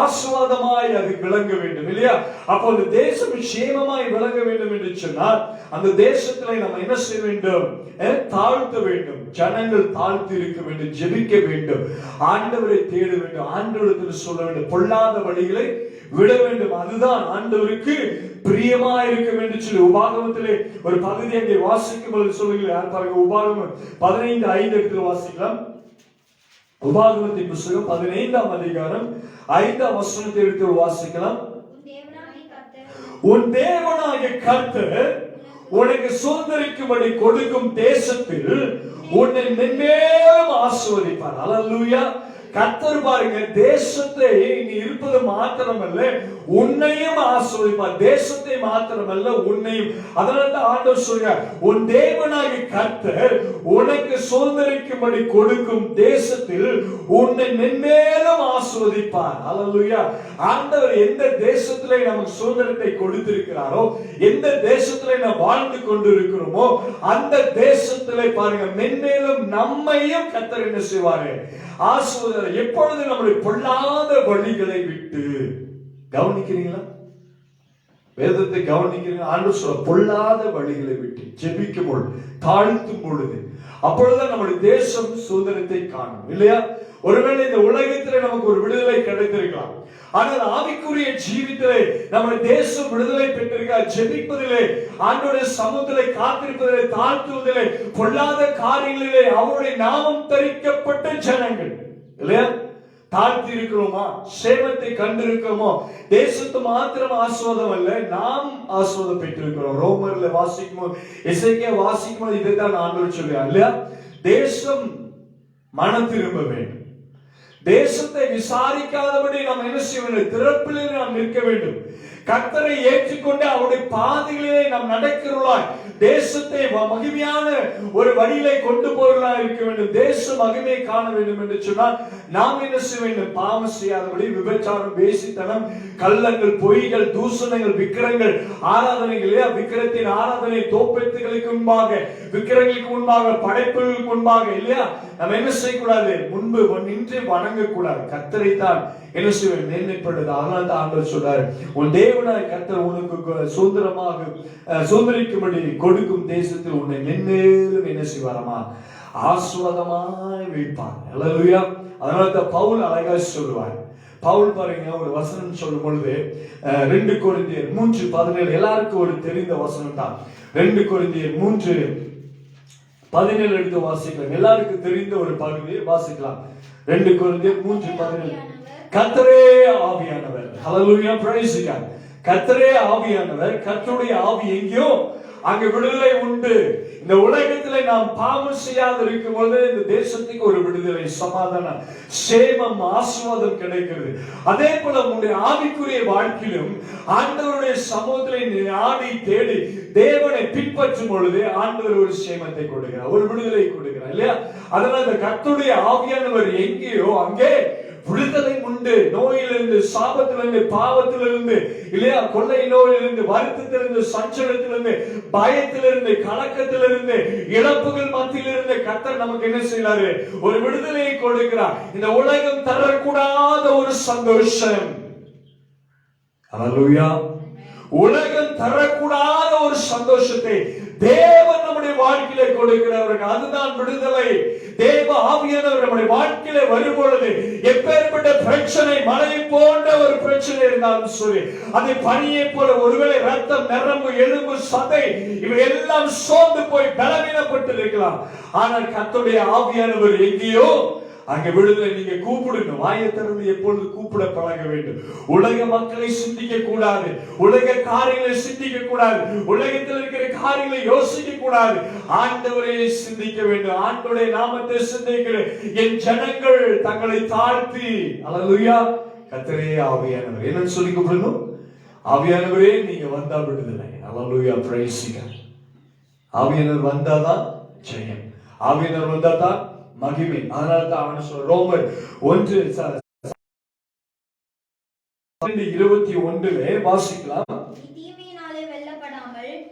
ஆசீர்வாதமாய் அது விளங்க வேண்டும் இல்லையா? அப்போ அந்த தேசம் சேமமாய் விளங்க வேண்டும் என்று சொன்னால் அந்த தேசத்துல நம்ம என்ன செய்ய வேண்டும்? தாழ்த்த வேண்டும். ஜனங்கள் தாழ்த்தி இருக்க வேண்டும், ஜெபிக்க வேண்டும், ஆண்டவரை தேட வேண்டும், ஆண்டவருக்கு சொல்ல வேண்டும், பொல்லாத வழிகளை விட வேண்டும். அதுதான் ஆண்டவருக்கு பிரியமா இருக்க வேண்டும் சொல்லி உபாகமத்திலே ஒரு பகுதி அங்கே வாசிக்கும் பொழுது சொல்லுகிறார் பாருங்க. உபாகமம் 15:5 எடுத்து வாசிக்கலாம். உபாகமத்தின் புத்தகம் 15ஆம் அதிகாரம் 5ஆம் வசனத்தை எடுத்து வாசிக்கலாம். உன் தேவனாகிய கர்த்தர் உனக்கு சுதந்தரிக்கும்படி கொடுக்கும் தேசத்தில் உன்னை மென்மேலும் ஆசீர்வதிப்பார். அல்லேலூயா. கர்த்தர் பாருங்க, தேசத்தை நீ இருப்பது மாத்திரமல்ல, உன்னையும் ஆசீர்வதிப்பார். தேசத்தை மாத்திரமல்ல உன்னையும். அதனால ஆண்டவர் சொல்றார், உன் தேவனாகிய கர்த்தர் உனக்கு சுதந்தரிக்கும்படி கொடுக்கும் தேசத்தில் உன்னை மென்மேலும் ஆசீர்வதிப்பார். அல்லேலூயா. ஆண்டவர் எந்த தேசத்திலே நமக்கு சுதந்திரத்தை கொடுத்திருக்கிறாரோ, எந்த தேசத்திலே நாம் வாழ்ந்து கொண்டிருக்கிறோமோ அந்த தேசத்திலே பாருங்க மென்மேலும் நம்மையும் கர்த்தர் என்ன செய்வாரு? ஆசீர்வதிப்பார். எப்பொழுது நம்முடைய பொல்லாத வழிகளை விட்டு, கவனிக்கிறீங்களா? வேதத்தை கவனிக்கிறீங்க. ஆண்டவர் சொல்ல பொல்லாத வழிகளை விட்டு ஜெபிக்கும் பொழுது, தாழ்த்தும் பொழுது, அப்பொழுதுதான் நம்முடைய தேசம் சுதந்திரத்தை காணும். இல்லையா? ஒருவேளை இந்த உலகத்திலே நமக்கு ஒரு விடுதலை கிடைத்திருக்கலாம், ஆனால் ஆவிக்குரிய ஜீவிதத்திலே நம்முடைய தேசம் விடுதலை பெற்றிருக்கார். ஜெபிப்பதிலே, ஆண்டவருடைய சமூகத்திலே காத்திருப்பதிலே, தாழ்த்துவதிலே, பொல்லாத காரியங்களிலே அவருடைய நாமம் தரிக்கப்பட்ட ஜனங்கள். இல்லையா? தாழ்த்தி இருக்கிறோமா? சேமத்தை கண்டிருக்கிறோமோ? தேசத்து மாத்திரம் ஆசீர்வாதம் அல்ல, நாம் ஆசீர்வாதம் பெற்றிருக்கிறோம். ரோமர்ல வாசிக்கும், எசேக்கியா வாசிக்கும், இதைத்தான் ஆண்டவர் சொல்றார். இல்லையா? தேசம் மனம் திரும்ப வேண்டும். தேசத்தை விசாரிக்காதபடி நாம் என்ன செய்ய வேண்டும்? திறப்பிலே நாம் நிற்க வேண்டும். கர்த்தரை ஏற்றுக்கொண்டு அவருடைய பாதைகளிலே நாம் நடக்கிறவர்களாய் தேசத்தை மகிமையான ஒரு வழியிலே கொண்டு போகிறவர்களாய் இருக்க வேண்டும். தேச மகிமையை காண வேண்டும் என்று சொன்னால் நாம் என்ன செய்ய வேண்டும்? பாவம் செய்யாதபடி, விபச்சாரம், வேசித்தனம், கள்ளங்கள், பொய்கள், தூஷணங்கள், விக்கிரங்கள், ஆராதனைகள், விக்கிரத்தின் ஆராதனை, தோப்பெத்துகளுக்கு முன்பாக, விக்கிரங்களுக்கு முன்பாக, படைப்புகளுக்கு முன்பாக, இல்லையா? நம்ம என்ன செய்யக்கூடாது? முன்பு நின்று வணங்கக்கூடாது. கர்த்தரை தான் என்ன செய்ய மேன்மைப்படுது. அதனால தான் ஆண்டவர் சொல்றாரு, உன் தேவனாய் கர்த்தர் உனக்கு சுதந்திரிக்கும்படி கொடுக்கும் தேசத்தில் உன்னை மென்மேலும் என்ன செய்வாரமா? ஆசீர்வாதமாய் வைப்பார். அல்லேலூயா. அதனால தான் பவுல் அழகா சொல்லுவார். பவுல் பாருங்க, ஒரு வசனம் சொல்லும் பொழுது 2 கொரிந்தியர் 3:17, எல்லாருக்கும் ஒரு தெரிந்த வசனம் தான். 2 கொரிந்தியர் 3:17 எடுத்து வாசிக்கலாம். எல்லாருக்கும் தெரிந்த ஒரு பகுதியை வாசிக்கலாம். 2 கொரிந்தியர் 3:17. கர்த்தரே ஆவியானவர். ஹல்லேலூயா, பிரைஸ் காட். கர்த்தரே ஆவியானவர். கர்த்தருடைய ஆவி எங்கேயோ அங்க விடுதலை உண்டு. இந்த உலகத்திலே நாம் பாவம் செய்யாத இருக்கும் போது இந்த தேசத்துக்கு ஒரு விடுதலை, சமாதானம், சேமம், ஆசீர்வாதம் கிடைக்கிறது. அதே போல உங்களுடைய ஆவிக்குரிய வாழ்க்கையிலும் ஆண்டவருடைய சமூகத்திலே நாடி தேடி தேவனை பின்பற்றும் பொழுது ஆண்டவர் ஒரு சேமத்தை கொடுக்கிறார், ஒரு விடுதலை கொடுக்கிறார். இல்லையா? அதனால இந்த கர்த்தருடைய ஆவியானவர் எங்கேயோ அங்கே விடுதலை உண்டு. நோயிலிருந்து, சாபத்திலிருந்து, பாவத்திலிருந்து, இல்லையா, கொள்ளை நோயிலிருந்து, வருத்தத்திலிருந்து, சஞ்சலத்திலிருந்து, பயத்திலிருந்து, கலக்கத்திலிருந்து, இழப்புகள் மத்தியிலிருந்து கர்த்தர் நமக்கு என்ன செய்யறாரு? ஒரு விடுதலையை கொடுக்கிறார். இந்த உலகம் தரக்கூடாத ஒரு சந்தோஷம். ஹல்லேலூயா. உலகம் தரக்கூடாத ஒரு சந்தோஷத்தை தேவன் நம்முடைய வாழ்க்கையிலே கொடுக்கிறவர்கள், அதுதான் விடுதலை. தேவ ஆவியானவர் நம்முடைய வாழ்க்கையிலே வரும் பொழுது எப்பேற்பட்ட பிரச்சனை, மழை போன்ற ஒரு பிரச்சனை இருந்தாலும் சரி, அதை பனியை போல, ஒருவேளை ரத்தம், நரம்பு, எலும்பு, சதை இவை எல்லாம் சோர்ந்து போய் பலவீனப்பட்டு இருக்கலாம். ஆனால் கர்த்தருடைய ஆவியானவர் எங்கேயோ அங்க விடுதலை. நீங்க கூப்பிடுங்க, வாயை திறந்து எப்பொழுது கூப்பிட பழக வேண்டும். உலக மக்களை சிந்திக்க கூடாது, உலக காரியங்களை சிந்திக்க கூடாது, உலகத்தில் இருக்கிற காரியங்களை யோசிக்க கூடாது. ஆண்டவரை சிந்திக்க வேண்டும். ஆண்டவருடைய நாமத்தை சிந்திக்கிற என் ஜனங்கள் தங்களை தாழ்த்தி, அல்லேலூயா, கர்த்தரே ஆவியானவர் என்னன்னு சொல்லி கூப்பிடணும். ஆவியானவரே நீங்க வந்தா விடுதலை. அல்லேலூயா, பிரைஸ் காட். ஆவியானவர் வந்தாதான் ஜெயம், ஆவியானவர் வந்தாதான் மகிமை. அதனால தான் அவன் சொல்ற ரோமர் 1:21 வாசிக்கலாம்.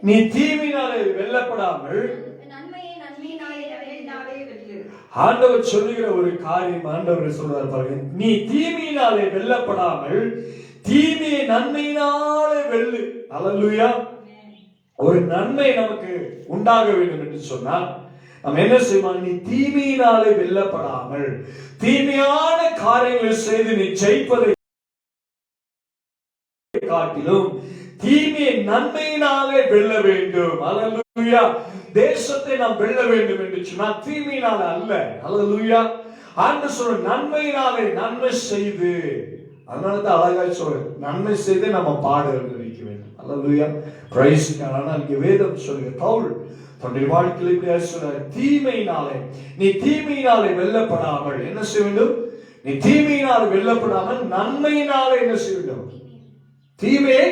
நீ தீமையினாலே வெல்லப்படாமல் ஆண்டவர் சொல்லுகிற ஒரு காரியம், ஆண்டவர் சொல்றாரு பாருங்க, நீ தீமையினாலே வெல்லப்படாமல் தீமையை நன்மையினாலே வெல்லு. அல்லேலூயா. ஒரு நன்மை நமக்கு உண்டாக வேண்டும் என்று சொன்னால் நம்ம என்ன செய்வோம்? நீ தீமையினாலே வெல்லப்படாமல், தீமையான காரியங்களை செய்து நீ ஜெயிப்பதை காட்டிலும் தீமையை நன்மையினாலே வெல்ல வேண்டும். அல்லேலூயா. தேசத்தை நாம் வெல்ல வேண்டும் என்று சொன்னால் தீமையினால அல்ல. அல்லேலூயா. ஆண்டவர் சொல்ற நன்மையினாலே, நன்மை செய்து. அதனால தான் அழகா சொல்ற நன்மை செய்து நம்ம பாட வைக்க வேண்டும். அல்லேலூயா, பிரைஸ் காட். ஆனால் இங்க வேதம் சொல்லுங்க, பவுல் தன்னுடைய வாழ்க்கையில் இப்படி சொல்றார், தீமையினாலே, நீ தீமையினாலே வெல்லப்படாமல் என்ன செய்ய வேண்டும்? நீ தீமையினாலே வெல்லப்படாமல் நன்மையினாலே என்ன செய்ய வேண்டும்? தீமையை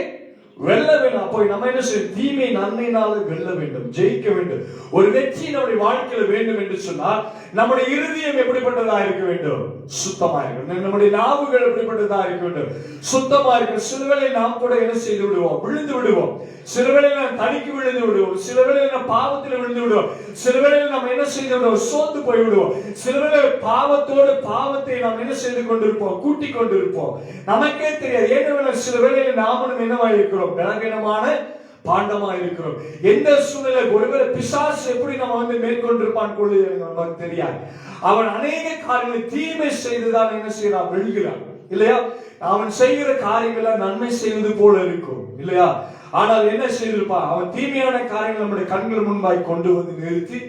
வெல்ல வேண்டும். அப்ப போய் நம்ம என்ன செய்யும்? தீமை நன்மையினால வெல்ல வேண்டும், ஜெயிக்க வேண்டும். ஒரு வெற்றி நம்முடைய வாழ்க்கையில வேண்டும் என்று சொன்னால் நம்முடைய இருதயம் எப்படிப்பட்டதா இருக்க வேண்டும்? சுத்தமா இருக்கணும். நம்முடைய நாவுகள் எப்படிப்பட்டதா இருக்க வேண்டும்? சுத்தமா இருக்கணும். சிலவேளை நாம் கூட என்ன செய்து விடுவோம்? விழுந்து விடுவோம். சிலவேளை நாம் தனிக்கு விழுந்து விடுவோம். சிலவேளை நாம் பாவத்தில் விழுந்து விடுவோம். சிலவேளை நாம் என்ன செய்து விடுவோம்? சோர்ந்து போய் விடுவோம். சிலவேளை பாவத்தோடு பாவத்தை நாம் என்ன செய்து கொண்டிருப்போம்? கூட்டிக் கொண்டிருப்போம். நமக்கே தெரியாது. ஏன்னா சில வேளையில் நாமளும் என்னவா இருக்கிறோம்? பலவீனமான பாண்டமா இருக்கிறோம். எந்த சூழ்நிலை, ஒருவேளை பிசாசு எப்படி நம்ம மேற்கொண்டிருப்பான் கொள்ளுது நமக்கு தெரியாது. அவன் அநேக காரியங்களை தீமை செய்துதான் என்ன செய்யறான்? வெல்கிறான் இல்லையா? அவன் செய்கிற காரியங்களை நன்மை செய்வது போல இருக்கும் இல்லையா? ஆனால் என்ன செய்திருப்பான்? அவன் தீமையான காரியங்கள் நம்முடைய கண்கள் முன்பாய் கொண்டு வந்து நிறுத்தி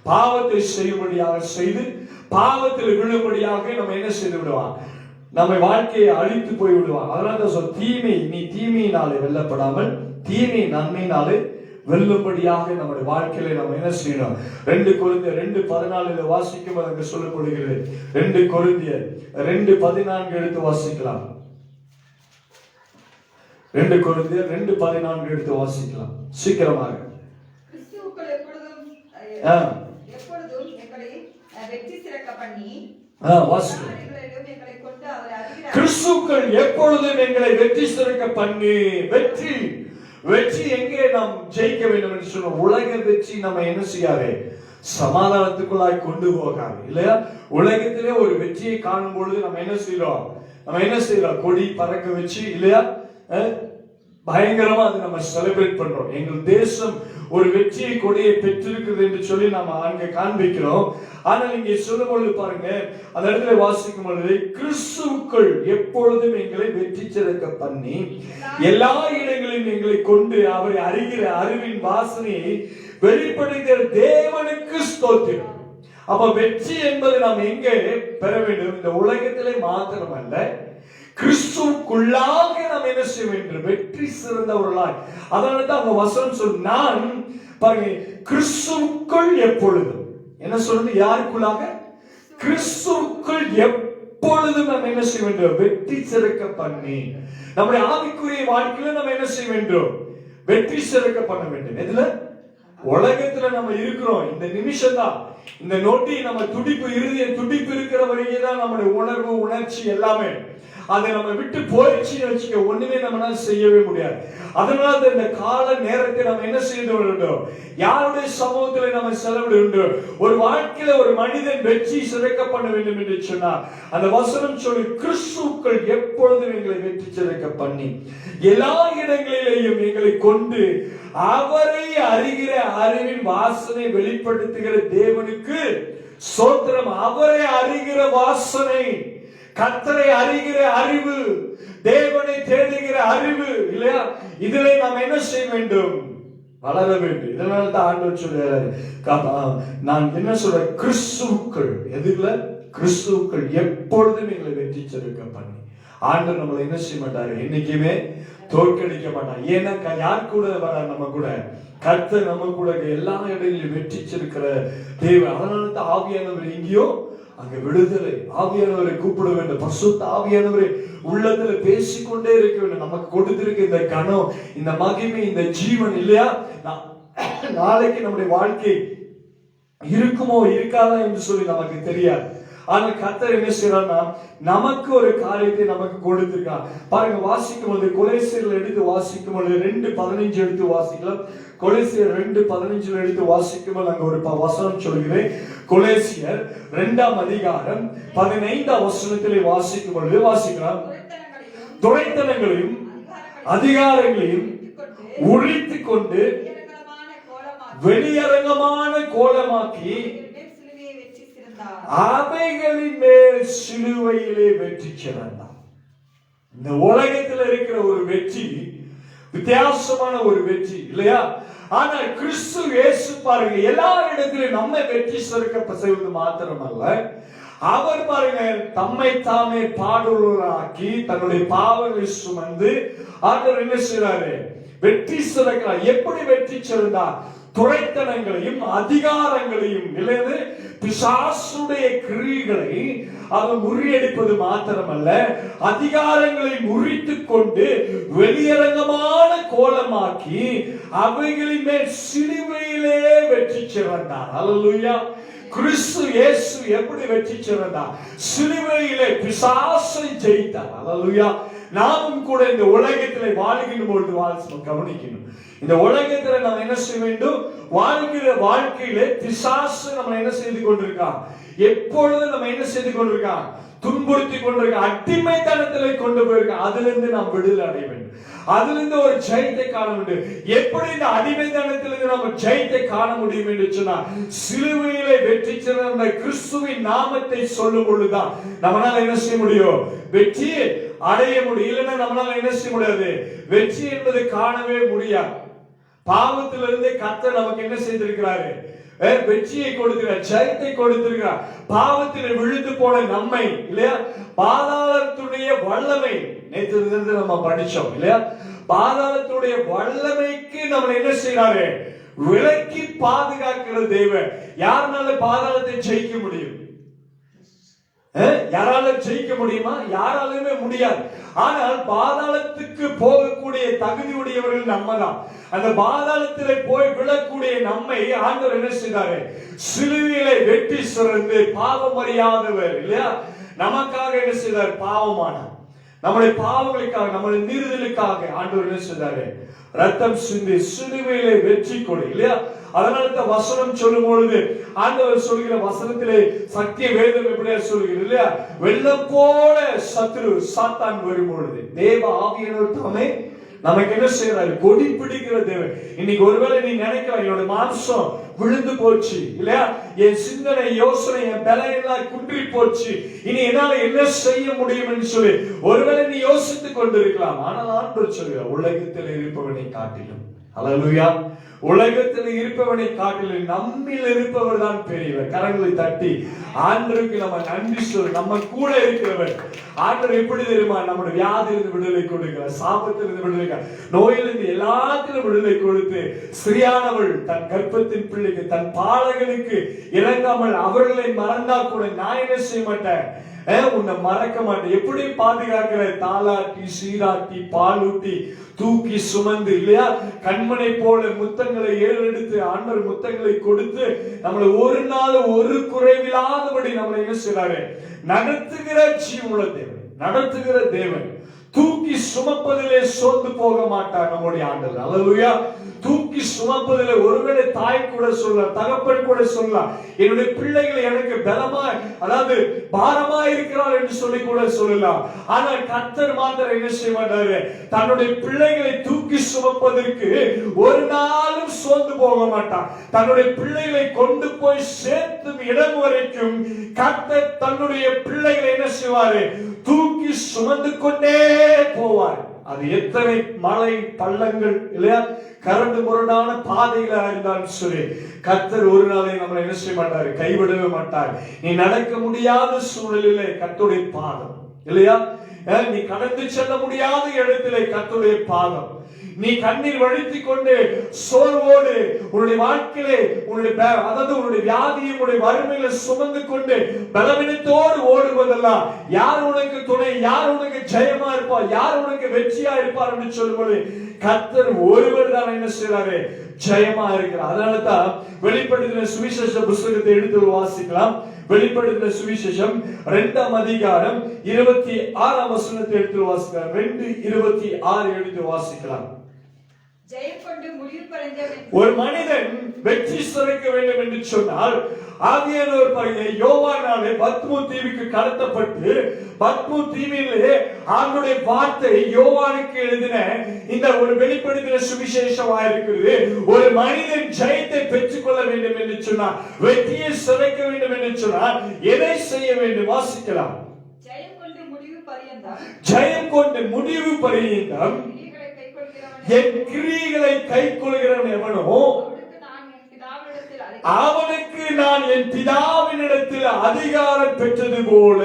பாவத்தை செய்யும்படியாக செய்து பாவத்தில் விழும்படியாக நம்ம என்ன செய்து விடுவான்? நம்ம வாழ்க்கையை அழித்து போய் விடுவான். அதனால சொல், தீமை நீ தீமையினாலே வெல்லப்படாமல் தீமை நன்மையினாலே வெல்லும்படியாக நம்முடைய வாழ்க்கையில நம்ம என்ன செய்யணும்? 2 கொரிந்தியர் 2:14 வாசிக்கும் அங்கு சொல்லப்படுகிறது. 2 கொரிந்தியர் 2:14 எடுத்து வாசிக்கலாம். 2 கொரிந்தியர் 2:14 எடுத்து வாசிக்கலாம் சீக்கிரமாக. கிறிஸ்துவுக்குள் எப்பொழுதும் எங்களை வெற்றி சிறக்க பண்ணி கிறிஸ்துவுக்குள் எப்பொழுதும் எங்களை வெற்றி சிறக்க பண்ணி. வெற்றி வெற்றி எங்கே நாம் ஜெயிக்க வேண்டும் என்று சொன்ன உலக வெற்றி நம்ம என்ன செய்யாது? சமாதானத்துக்குள்ளாய் கொண்டு போகாது இல்லையா? உலகத்திலே ஒரு வெற்றியை காணும் பொழுது நம்ம என்ன செய்யறோம்? கொடி பறக்க வச்சு இல்லையா? பயங்கரமா அதை நம்ம செலிப்ரேட் பண்றோம். எங்கள் தேசம் ஒரு வெற்றியை கொடியை பெற்றிருக்கிறது என்று சொல்லி நாம அங்க காண்பிக்கிறோம். ஆனால் இங்கே சொல்லும் பொழுது பாருங்க, அந்த இடத்துல வாசிக்கும் பொழுது கிறிஸ்துவுக்குள் எப்பொழுதும் எங்களை வெற்றி சிறக்க பண்ணி எல்லா இடங்களிலும் எங்களை கொண்டு அவரை அறிகிற அறிவின் வாசனையை வெளிப்படுகிற தேவனுக்கு ஸ்தோத்திரம். அப்ப வெற்றி என்பது நாம் எங்கே பெற வேண்டும்? இந்த உலகத்திலே மாத்திரமல்ல, கிறிஸ்துவுக்குள்ளாக நாம் என்ன செய்ய வேண்டும்? வெற்றி சிறந்தவர்களாய். அதனால தான் அவங்க வசனம் சொல், நான் பாருங்க, கிறிஸ்துவுக்குள் எப்பொழுதும் என்ன சொல்றது? யாருக்குள்ளாக? கிறிஸ்துவுக்குள் எப்பொழுதும் நாம் என்ன செய்ய வேண்டும்? வெற்றி சிறக்க பண்ணி. நம்முடைய ஆவிக்குரிய வாழ்க்கையில நம்ம என்ன செய்ய வேண்டும்? வெற்றி சிறக்க பண்ண வேண்டும். எதுல? உலகத்துல நம்ம இருக்கிறோம். இந்த நிமிஷம் தான், இந்த நொடி நம்ம துடிப்பு, இறுதிய துடிப்பு இருக்கிற வரைக்கும் தான் நம்முடைய உணர்வு, உணர்ச்சி எல்லாமே. அதை நம்ம விட்டு போயிடுச்சுன்னு வச்சுக்க, ஒண்ணுமே நம்மளால செய்யவே முடியாது. அதனால இந்த கால நேரத்தை நம்ம என்ன செய்து வேண்டும்? யாருடைய சமூகத்தில் நம்ம செலவிட வேண்டும்? ஒரு வாழ்க்கையில ஒரு மனிதன் வெற்றி சிறக்க பண்ண வேண்டும் என்று சொன்னார். அந்த வசனம் சொல்லி, கிறிஸ்துவுக்குள் எப்பொழுதும் எங்களை வெற்றி சிறக்க பண்ணி எல்லா இடங்களிலேயும் எங்களை கொண்டு அவரை அறிகிற அறிவின் வாசனை வெளிப்படுத்துகிற தேவனுக்கு ஸ்தோத்திரம். அவரை அறிகிற வாசனை, கர்த்தரை அறிகிற அறிவு, தேவனை தேடுகிற அறிவு இல்லையா? இதிலே நாம் என்ன செய்ய வேண்டும்? வளர வேண்டும். இதனால தான் ஆண்டவர் சொல்றாரு, நான் என்ன சொல்றேன்? கிறிஸ்துவுக்குள். எதுல? கிறிஸ்துவுக்குள் எப்பொழுதும் எங்களை வெற்றி சிறக்க பண்ணி. ஆண்டவர் நம்மளை என்ன செய்ய மாட்டாரு? என்னைக்குமே தோற்கடிக்க மாட்டார். ஏன்னா யார் கூட வர? நம்ம கூட கர்த்தர் நம்ம கூட எல்லா இடங்களிலும் வெற்றிச்சிருக்கிற தேவன். அதனால தான் ஆவியானவர் எங்கேயோ அங்க விடுதலை. ஆவியானவரை கூப்பிட வேண்டும். பரிசுத்த ஆவியானவரை உள்ளத்துல பேசிக்கொண்டே இருக்க வேண்டும். நமக்கு கொடுத்திருக்க இந்த கணம், இந்த மகிமை, இந்த ஜீவன் இல்லையா? நாளைக்கு நம்முடைய வாழ்க்கை இருக்குமோ இருக்காதா என்று சொல்லி நமக்கு தெரியாது. ஆனா கர்த்தர் என்ன செய்யறான்னா, நமக்கு ஒரு காரியத்தை நமக்கு கொடுத்திருக்கார். பாருங்க, வாசிக்கும் பொழுது கொலேசியர் எடுத்து வாசிக்கும் பொழுது 2:15 எடுத்து வாசிக்கலாம். கொலேசியர் 2:15 எடுத்து வாசிக்கும் போது அங்க ஒரு வசனம் சொல்கிறேன். கொலேசியர் 2ஆம் அதிகாரம் 15ஆம் வசனத்திலே வாசிக்கும் பொழுது வாசிக்கலாம். துரைத்தனங்களையும் அதிகாரங்களையும் உரித்து கொண்டு வெளியரங்கமான கோலமாக்கி அவைகளின் மேல் சிலுவையிலே வெற்றி சிறந்தார். இந்த உலகத்தில் இருக்கிற ஒரு வெற்றி வித்தியாசமான ஒரு வெற்றி இல்லையா? ஆனா கிறிஸ்து இயேசு பாருங்க, எல்லா இடத்திலும் நம்ம வெற்றி சிறக்க செய்வது மாத்திரமல்ல, அவர் பாருங்க தம்மை தாமே பாடுள்ளவராக்கி தன்னுடைய பாவங்களை சுமந்து ஆண்டவர் என்ன செய்றாரு? வெற்றி சிறக்கிறார். எப்படி வெற்றி சிறந்தார்? துரைத்தனங்களையும் அதிகாரங்களையும் இல்லது பிசாசுடைய கிரியைகளை அவன் முறியடிப்பது மாத்திரமல்ல, அதிகாரங்களை முறித்துக் கொண்டு வெளியரங்கமான கோலமாக்கி உண்டாக்கி அவைகளின் மேல் சிலுவையிலே வெற்றி சிறந்தார். அல்லேலூயா. கிறிஸ்து இயேசு எப்படி வெற்றி சிறந்தார்? சிலுவையிலே பிசாசை ஜெயித்தார். அல்லேலூயா. நாமும் கூட இந்த உலகத்திலே வாழ்கின்ற பொழுது கவனிக்கணும். இந்த உலகத்துல நாம் என்ன செய்ய வேண்டும்? வாழ்கிற வாழ்க்கையிலே பிசாசு நம்ம என்ன செய்து கொண்டிருக்கான்? எப்பொழுது நம்ம என்ன செய்து கொண்டிருக்கான்? துன்புறுத்தி கொண்டிருக்க, அடிமைத்தனத்திலே கொண்டு போயிருக்க. அதிலிருந்து நாம் விடுதலை அடைய வேண்டும். அதிலிருந்து ஒரு ஜெயத்தை காண வேண்டும். எப்படி இந்த அடிமைத்தனத்திலிருந்து நம்ம ஜெயத்தை காண முடியும் என்று சொன்னால், சிலுவையிலே வெற்றி சிறந்த கிறிஸ்துவின் நாமத்தை சொல்லும் பொழுதுதான் நம்மளால என்ன செய்ய முடியும்? வெற்றி அடைய முடியும். இல்லைன்னா நம்மளால என்ன செய்ய முடியாது? வெற்றி என்பது காணவே முடியாது. பாவத்திலிருந்து கர்த்தர் நமக்கு என்ன செய்திருக்கிறாரு? வெற்றியை கொடுக்கிறார், ஜெயத்தை கொடுத்திருக்கிறார். பாவத்தில் விழுந்து போன நம்மை, இல்லையா, பாதாளத்துடைய வல்லமை நேற்று நம்ம படிச்சோம் இல்லையா, பாதாளத்துடைய வல்லமைக்கு நம்ம என்ன செய்யறாரு? விலக்கி பாதுகாக்கிற தேவன். யாருனால பாதாளத்தை ஜெயிக்க முடியும்? யாரால ஜெயிக்க முடியுமா? யாராலுமே முடியாது. ஆனால் பாதாளத்துக்கு போகக்கூடிய தகுதியுடையவர்கள் நம்ம தான். அந்த பாதாளத்திலே போய் விழக்கூடிய நம்மை ஆண்டவர் என்ன செய்தாரு? சிலுவையிலே வெற்றி சிறந்து பாவம் அறியாதவர், இல்லையா, நமக்காக என்ன செய்தார்? பாவமானார். நம்முடைய பாவங்களுக்காக, நம்முடைய நீறுதலுக்காக ஆண்டவர் என்ன செய்தாரு? ரத்தம் சிந்தி சிலுவையிலே வெற்றி கொடு, இல்லையா. அதனால வசனம் சொல்லும் பொழுது ஆண்டவர் சொல்கிற வசனத்திலே சத்திய வேதம் எப்படியா சொல்கிறது, இல்லையா, வெள்ளம் போல சத்துரு சாத்தான் வரும் பொழுது தேவ ஆவியானவர் தாமே நமக்கு என்ன செய்யறாரு? கொடி பிடிக்கிற தேவன். இன்னைக்கு ஒருவேளை நீ நினைக்கலாம், என்னோட மாம்சம் விழுந்து போச்சு, இல்லையா, என் சிந்தனை யோசனை என் பலெல்லாம் குன்றி போச்சு, இனி என்னால என்ன செய்ய முடியும் என்று சொல்லி ஒருவேளை நீ யோசித்துக் கொண்டிருக்கலாம். ஆனால் ஆண்டவர் சொல்கிறார், உலகத்தில் இருப்பவனை காட்டிலும், அல்லேலூயா, உலகத்தில் இருப்பவனை காட்டிலும் நம்மில் இருப்பவர் தான் பெரியவர். கரங்களை தட்டி ஆண்டவருக்கு நம்ம நன்றி சொல்ல. நம்ம கூட இருக்கிறவர் ஆண்டவர் எப்படி தெரியுமா? நம்முடைய வியாதியிலிருந்து விடுதலை கொடுக்கிறார், சாபத்திலிருந்து விடுதலை, நோயிலிருந்து எல்லாத்திலும் விடுதலை கொடுத்து, ஸ்திரியானவள் தன் கர்ப்பத்தின் பிள்ளைக்கு தன் பாலகனுக்கு இறங்காமல் அவர்களை மறந்தா கூட நான் என்ன செய்ய மாட்டேன், உன்னை மறக்க மாட்டேன். எப்படி பாதுகாக்கிற? தாளாட்டி சீராட்டி பாலூட்டி தூக்கி சுமந்து, இல்லையா, கண்மனை போல முத்தங்களை ஏறெடுத்து ஆண்டவர் முத்தங்களை கொடுத்து நம்மளை ஒரு நாள் ஒரு குறைவில்லாதபடி நம்மளை என்ன செய்றாரு? நடத்துகிற ஜீவனுள்ள தேவன், நடத்துகிற தேவன். தூக்கி சுமப்பதிலே சோர்ந்து போக மாட்டார் நம்முடைய ஆண்டவர். அல்லேலூயா. தூக்கி சுமப்பதிலே ஒருவேளை தாய் கூட சொல்லலாம், தகப்பன் கூட சொல்லலாம், என்னுடைய பிள்ளைகளை எனக்கு பலமா, அதாவது பாரமா இருக்கிறார் என்று சொல்லி கூட சொல்லலாம். ஆனால் கர்த்தர் மாத்திரம் என்ன செய்ய மாட்டாரு? தன்னுடைய பிள்ளைகளை தூக்கி சுமப்பதற்கு ஒரு நாளும் சோர்ந்து போக மாட்டார். தன்னுடைய பிள்ளைகளை கொண்டு போய் சேர்த்தும் இடம் வரைக்கும் கர்த்தர் தன்னுடைய பிள்ளைகளை என்ன செய்வாரு? தூக்கி சுமந்து கொண்டே போவார். அது எத்தனை மலை பள்ளங்கள், இல்லையா, கரண்டு முரடான பாதையில இருந்தாலும் சரி, கர்த்தர் ஒரு நாளை நம்மளை என்ன செய்ய மாட்டாரு? கைவிடவே மாட்டார். நீ நடக்க முடியாத சூழலிலே கர்த்தருடைய பாதம், இல்லையா, நீ கடந்து செல்ல முடியாத இடத்திலே கர்த்தருடைய பாதம். நீ கண்ணீர் வழித்துக் கொண்டு சோர்வோடு உன்னுடைய வாழ்க்கையிலே அதாவது உன்னுடைய வியாதியும் உன்னுடைய வறுமையில சுமந்து கொண்டு பலவீனத்தோடு ஓடுவதெல்லாம் யார் உனக்கு துணை, யார் உனக்கு ஜெயமா இருப்பார், யார் உனக்கு வெற்றியா இருப்பார் என்று சொல்லும்போது கர்த்தர் ஒருவர் தான் என்ன செய்றாரு? ஜெயமா இருக்கிறார். அதனாலதான் வெளிப்படுத்தின சுவிசேஷ புத்தகத்தை எடுத்து வாசிக்கலாம். வெளிப்படுத்தின சுவிசேஷம் 2ஆம் அதிகாரம் 26ஆம் வசனத்தை எடுத்து வாசிக்கலாம். 2:26 எடுத்து வாசிக்கலாம். ஒரு மனிதன் வெற்றி சிறக்க வேண்டும் என்று சொன்னால் ஆவியானவர் பையன் யோவானாலே பத்மு தீவுக்கு கடத்தப்பட்டு பத்மு தீவிலே ஆண்டவருடைய வார்த்தை யோவானுக்கு எழுதின இந்த ஒரு வெளிப்படுத்தின சுவிசேஷமா இருக்கிறது. ஒரு மனிதன் ஜெயத்தை பெற்றுக் கொள்ள வேண்டும் என்று சொன்னார், வெற்றியை சிறக்க வேண்டும் என்று சொன்னார், எதை செய்ய வேண்டும்? வாசிக்கலாம். ஜெயம் கொண்டு முடிவு பரியந்தம் என் கிரியைகளை கைக்கொள்கிறவன் எவனோ அவனுக்கு நான் என் பிதாவினிடத்தில் அதிகாரம் பெற்றது போல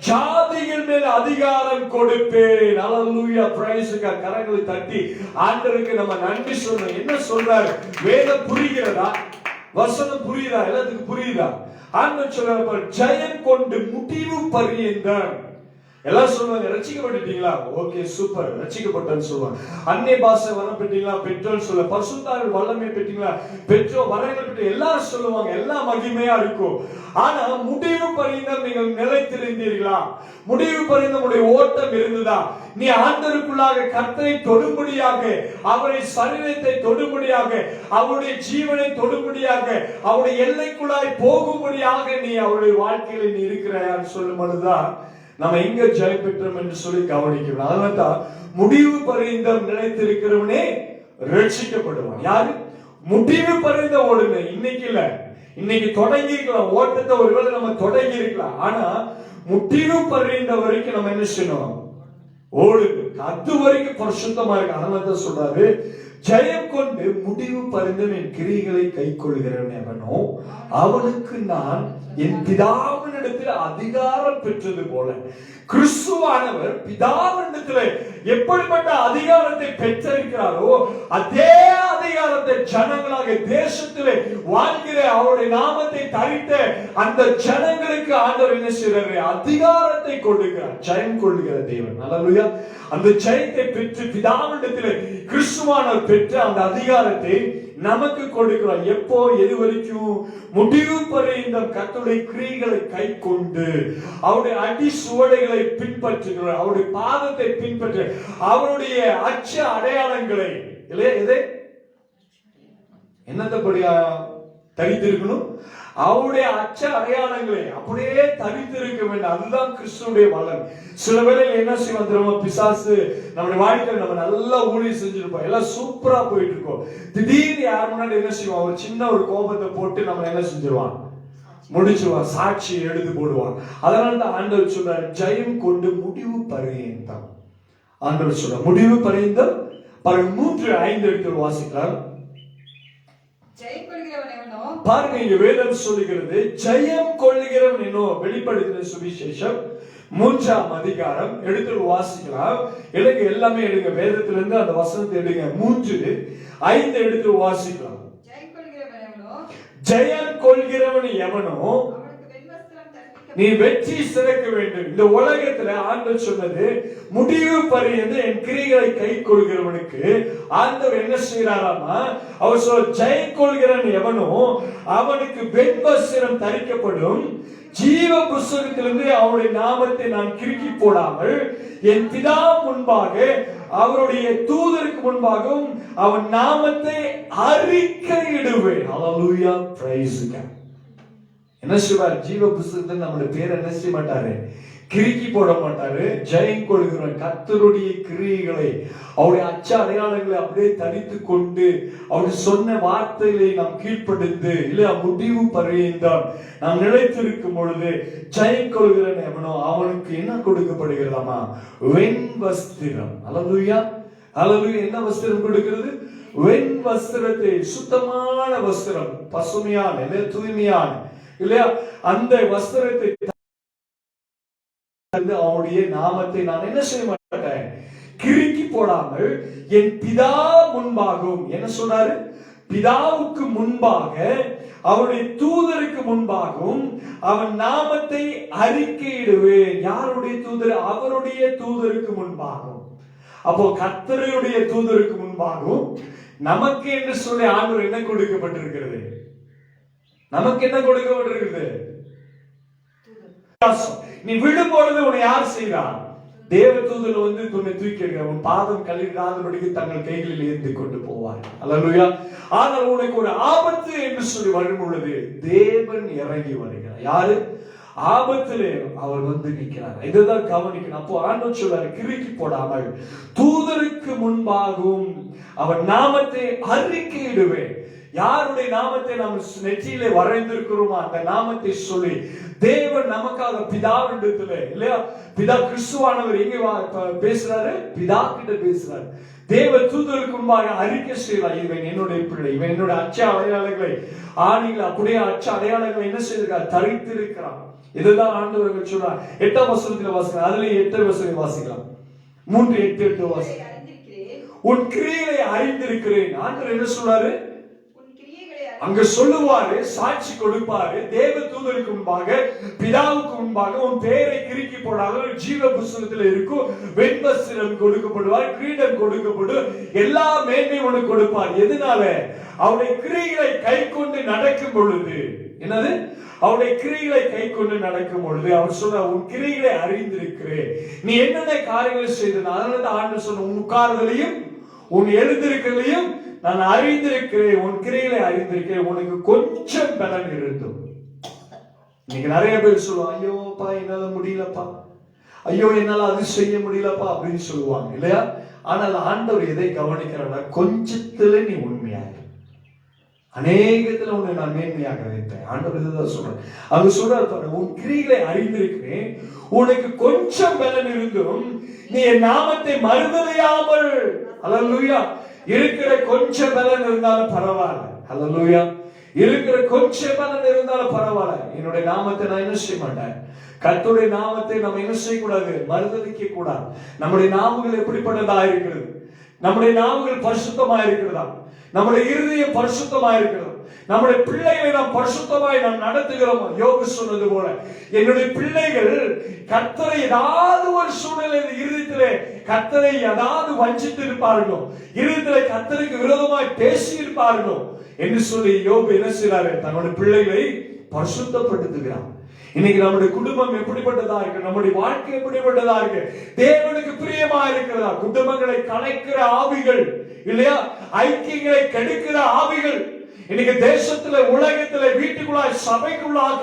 ஜாதிகள் மேல் அதிகாரம் கொடுப்பேன். அல்லேலூயா. Praise God. கரங்களை தட்டி ஆண்டவருக்கு நம்ம நன்றி சொல்லணும். என்ன சொல்றார்? வேதம் புரிகிறதா? வசனம் புரியுதா? எல்லாத்துக்கும் புரியுதா? ஆண்டவர் சொல்றார், ஜெயம் கொண்டு முடிவு பரியந்தம் எல்லாம் சொல்லுவாங்க ரட்சிக்கப்பட்டுட்டீங்களா, ஓகே சூப்பர் ரட்சிக்கப்பட்டேன்னு சொல்லுவாங்க. அன்னை பாஷை வரம் பெற்றீங்களா, பெற்றோன்னு சொல்ல. பரிசுத்தாவின் வல்லமை பெற்றீங்களா, பெற்றோர் வரங்கள் பெற்ற எல்லாரும் சொல்லுவாங்க, எல்லாம் மகிமையா இருக்கும். ஆனா முடிவு பரிந்தம் நீங்கள் நிலைத்திருந்தீர்களா? முடிவு பரிந்தம் உடைய ஓட்டம் இருந்ததா? நீ ஆண்டவருக்குள்ளாக கர்த்தரை தொடும்படியாக, அவரை சரீரத்தை தொடும்படியாக, அவருடைய ஜீவனை தொடும்படியாக, அவருடைய எல்லைக்குள்ளாய் போகும்படியாக நீ அவருடைய வாழ்க்கையில நீ இருக்கிறான்னு சொல்லும் பொழுதுதான் நம்ம எங்க ஜெயம் பெற்றோம் என்று சொல்லி கவனிக்கணும். அதனால்தான் முடிவு பரிந்தம் நிலைத்திருக்கிறவனே ரட்சிக்கப்படுவான். யாரு முடிவு பரிந்த ஓடுங்க? இன்னைக்கு இல்ல, இன்னைக்கு தொடங்கி இருக்கலாம் ஓட்டத்தை, ஒருவேளை நம்ம தொடங்கி இருக்கலாம். ஆனா முடிவு பரிந்த வரைக்கும் நம்ம என்ன செய்யணும்? ஓடுது. அது வரைக்கும் பரிசுத்தமா இருக்கு. அதனால சொல்றாரு, ஜெயம் கொண்டு முடிவு பரிந்து என் கிரியைகளை கை கொள்கிறவன் எவனோ அவனுக்கு நான் என் பிதாவினிடத்தில் அதிகாரம் பெற்றது போல. கிறிஸ்துவானவர் பிதாவினிடத்தில் எப்படிப்பட்ட அதிகாரத்தை பெற்றிருக்கிறாரோ அதே அதிகாரத்தை ஜனங்களாக தேசத்திலே வாழ்கிற அவருடைய நாமத்தை தரித்த அந்த ஜனங்களுக்கு ஆண்டவர் என்ன செய்றாரு? அதிகாரத்தை கொடுக்கிறார். ஜெயம் கொள்கிற தேவன். அல்லேலூயா. அந்த ஜெயத்தை பெற்று பிதாவினிடத்தில் கிறிஸ்துவானவர் பெற்ற அந்த அதிகாரத்தை நமக்கு கொடுக்கிறார். எப்போ? எது வரைக்கும்? முடிவு பரிந்த கர்த்தருடைய கிரியைகளை கை கொண்டு அவருடைய அடி சுவடைகளை பின்பற்றுகிறார், அவருடைய பாதத்தை பின்பற்ற, அவருடைய அச்ச அடையாளங்களை இல்லையா, எதை என்னத்தபடியா தரித்திருக்கணும்? அவருடைய அச்ச அடையாளங்களை அப்படியே தரித்திருக்க வேண்டும். அதுதான் கிறிஸ்துடைய வல்லமை. சில வேளையில் என்ன செய்வோம் தெரியுமா? பிசாசு நம்முடைய வாழ்க்கையில் நம்ம நல்லா ஊழியம் செஞ்சிருப்போம், எல்லாம் சூப்பரா போயிட்டு இருக்கோம். திடீர்னு யார் முன்னாடி என்ன செய்வான்? ஒரு சின்ன ஒரு கோபத்தை போட்டு நம்ம என்ன செஞ்சிருவான்? முடிச்சுவான், சாட்சி எடுத்து போடுவான். அதனால தான் ஆண்டவர் சொல்றார், ஜெயம் கொண்டு முடிவு பரியந்தம். ஆண்டவர் சொல்ற முடிவு பரியந்தம். 3:5 எடுத்து வாசிக்கலாம். ஜெயம் கொள்கிறவன் எவனோ, பாருங்க இங்க வேதம் சொல்லுகிறது, ஜெயம் கொள்ளுகிறவன் என்னோ. வெளிப்படுத்தின சுவிசேஷம் 3ஆம் அதிகாரம் எடுத்து வாசிக்கலாம். எனக்கு எல்லாமே எடுங்க, வேதத்திலிருந்து அந்த வசனத்தை எடுங்க. 3:5 எடுத்து வாசிக்கலாம். ஜெயம் கொள்கிறவன் எவனோ, ஜெயம் கொள்கிறவன் எவனோ அவனுக்கு வெண்வஸ்திரம் தரிப்பிக்கப்படும். நீ வெற்றி சிறக்க வேண்டும். இந்த உலகத்துல ஆண்டவர் சொன்னது, முடிவு பரியந்து என் கிரியைகளை கை கொள்கிறவனுக்கு ஆண்டவர் என்ன செய்யறாராமா? அவர் சொல்ல, ஜெயம் கொள்கிறவன் எவனோ அவனுக்கு வெண்வஸ்திரம் தரிக்கப்படும், ஜீவ புஸ்தகத்திலிருந்து அவருடைய நாமத்தை நான் கிறுக்கி போடாமல் என் பிதா முன்பாக அவருடைய தூதருக்கு முன்பாகவும் அவன் நாமத்தை அறிக்கையிடுவேன். ஹல்லேலூயா, பிரைஸ் காட். என்ன செய்வார்? ஜீவ புஸ்தகத்தில் நம்முடைய பேர் என்ன செய்ய மாட்டாரு? கிறுக்கி போட மாட்டாரு. ஜெயம் கொள்கிற கர்த்தருடைய கிரியைகளை, அவருடைய அச்ச அடையாளங்களை அப்படியே தரித்து கொண்டு அவர் சொன்ன வார்த்தைகளை நாம் கீழ்ப்படிந்து இல்லையா முடிவு பரியந்தம் நாம் நிலைத்திருக்கும் பொழுது ஜெயம் கொள்கிறன் எவனோ அவனுக்கு என்ன கொடுக்கப்படுகிறதாமா? வெண் வஸ்திரம். அல்லேலூயா, அல்லேலூயா. என்ன வஸ்திரம் கொடுக்கிறது? வெண் வஸ்திரத்தை, சுத்தமான வஸ்திரம், பசுமையான தூய்மையான இல்லையா அந்த வஸ்திரத்தை, அவருடைய நாமத்தை நான் என்ன செய்ய மாட்டேன்? கிறுக்கி போடாமல் என் பிதா முன்பாகவும். என்ன சொல்றாரு? பிதாவுக்கு முன்பாக அவருடைய தூதருக்கு முன்பாகவும் அவன் நாமத்தை அறிக்கையிடுவேன். யாருடைய தூதர்? அவருடைய தூதருக்கு முன்பாகவும். அப்போ கர்த்தருடைய தூதருக்கு முன்பாகவும் நமக்கு என்று சொல்லி ஆண்டவர் என்ன கொடுக்கப்பட்டிருக்கிறது? நமக்கு என்ன கொடுக்கப்பட்டிருக்கிறது? நீ விடும் பொழுது உன்னை யார் செய்கிறார்? தேவ தூதர் வந்து உன்னை தூக்கி எடுக்க, உன் பாதம் கல்லிடாதபடிக்கு தங்கள் கைகளில் ஏந்தி கொண்டு போவார். அல்லேலூயா. ஆனால் உனக்கு ஒரு ஆபத்து என்று சொல்லி வரும் பொழுது தேவன் இறங்கி வருகிறார். யாரு? ஆபத்திலே அவர் வந்து நிற்கிறார். இதுதான் கவனிக்கணும். அப்போ ஆண்டவர் சொல்றாரு, கிறுக்கி போடாமல் தூதருக்கு முன்பாகவும் அவன் நாமத்தை அறிக்கையிடுவேன். யாருடைய நாமத்தை நாம் நெற்றியிலே வரைந்திருக்கிறோமோ அந்த நாமத்தை சொல்லி தேவன் நமக்காக பிதாவிடத்துல இல்லையா, பிதா கிறிஸ்துவானவர் எங்க பேசுறாரு? பிதா கிட்ட பேசுறாரு. தேவ தூதருக்கு முன்பாக அறிக்கை செய்யலாம், இவன் என்னுடைய பிள்ளை, இவன் என்னுடைய அச்ச அடையாளங்களை ஆணிகள் அப்படியே அச்ச அடையாளங்களை என்ன செய்திருக்கார்? தரித்திருக்கிறான். இதுதான் ஆண்டவர்கள் சொல்றார். 8ஆம் வசனத்தில் வாசிக்கலாம். அதுல 8ஆம் வசனத்தை வாசிக்கலாம். 3:8 வாசிக்கலாம். உன் கிரியைகளை அறிந்திருக்கிறேன். ஆண்டவர் என்ன சொல்றாரு? அங்க சொல்லுவாரு, சாட்சி கொடுப்பாரு, தேவ தூதருக்கு முன்பாக, பிதாவுக்கு முன்பாக உன் பெயரை கிறுக்கி போடாத ஜீவ புஸ்தகத்தில் இருக்கும், வெண்வஸ்திரம் கொடுக்கப்படுவார், கிரீடம் கொடுக்கப்படும், எல்லா மேன்மையும் உனக்கு கொடுப்பார். எதனால? அவருடைய கிரியைகளை கை கொண்டு நடக்கும் பொழுது. என்னது? அவருடைய கிரியைகளை கை கொண்டு நடக்கும் பொழுது அவர் சொல்ற, உன் கிரியைகளை அறிந்திருக்கிறேன், நீ என்னென்ன காரியங்களை செய்த. அதனால ஆண்டு சொன்ன, உன் உட்கார்தலையும் உன் எழுந்திருக்கிறதையும் நான் அறிந்திருக்கிறேன், உன் கிரியைகளை அறிந்திருக்கிறேன், உனக்கு கொஞ்சம் பலன் இருந்தும். இன்னைக்கு நிறைய பேர் சொல்லுவாங்க, ஐயோப்பா என்னால முடியலப்பா, ஐயோ என்னால அது செய்ய முடியலப்பா அப்படின்னு சொல்லுவாங்க இல்லையா? ஆனால் ஆண்டவர் எதை கவனிக்கிறார்? கொஞ்சத்துல நீ உண்மையாக, அநேகத்துல உன்னை நான் மேன்மையாக வைப்பேன். ஆண்டவர் இதுதான் சொல்றேன். அது சொல்றாரு பாரு, உன் கிரியைகளை அறிந்திருக்கிறேன், உனக்கு கொஞ்சம் பலன் இருந்தும் நீ என் நாமத்தை மறுதலியாமல். அல்லேலூயா. இருக்கிற கொஞ்சம் பலன் இருந்தாலும் பரவாயில்ல. அல்லேலூயா. இருக்கிற கொஞ்சம் பலன் இருந்தாலும் பரவாயில்ல, என்னுடைய நாமத்தை நான் என்ன செய்ய மாட்டேன். கர்த்தருடைய நாமத்தை நம்ம என்ன செய்யக்கூடாது? மறுதலிக்க கூடாது. நம்முடைய நாவுகள் எப்படிப்பட்டதா இருக்கிறது? நம்முடைய நாவுகள் பரிசுத்தமா இருக்கிறதா? நம்முடைய இருதயம் பரிசுத்தமா இருக்கிறது. நம்முடைய பிள்ளைகளை நாம் பரிசுத்தமாய் நாம் நடத்துகிறோம். யோபு சொன்னது போல, என்னுடைய பிள்ளைகள் கர்த்தரை ஏதாவது ஒரு சூழ்நிலை இருதயத்திலே கர்த்தரை ஏதாவது வஞ்சித்து இருப்பார்களோ, இருதயத்திலே கர்த்தருக்கு விரோதமாய் பேசி இருப்பார்களோ என்று சொல்லி யோபு என்ன செய்றாரு? தன்னுடைய பிள்ளைகளை பரிசுத்தப்படுத்துகிறார். இன்னைக்கு நம்முடைய குடும்பம் எப்படிப்பட்டதா இருக்கு? நம்முடைய வாழ்க்கை எப்படிப்பட்டதா இருக்கு? தேவனுக்கு பிரியமா இருக்கிறதா? குடும்பங்களை கலைக்கிற ஆவிகள் இல்லையா, ஐக்கியங்களை கெடுக்கிற ஆவிகள் இன்னைக்கு தேசத்துல, உலகத்துல, வீட்டுக்குள்ளாய், சபைக்குள்ளாக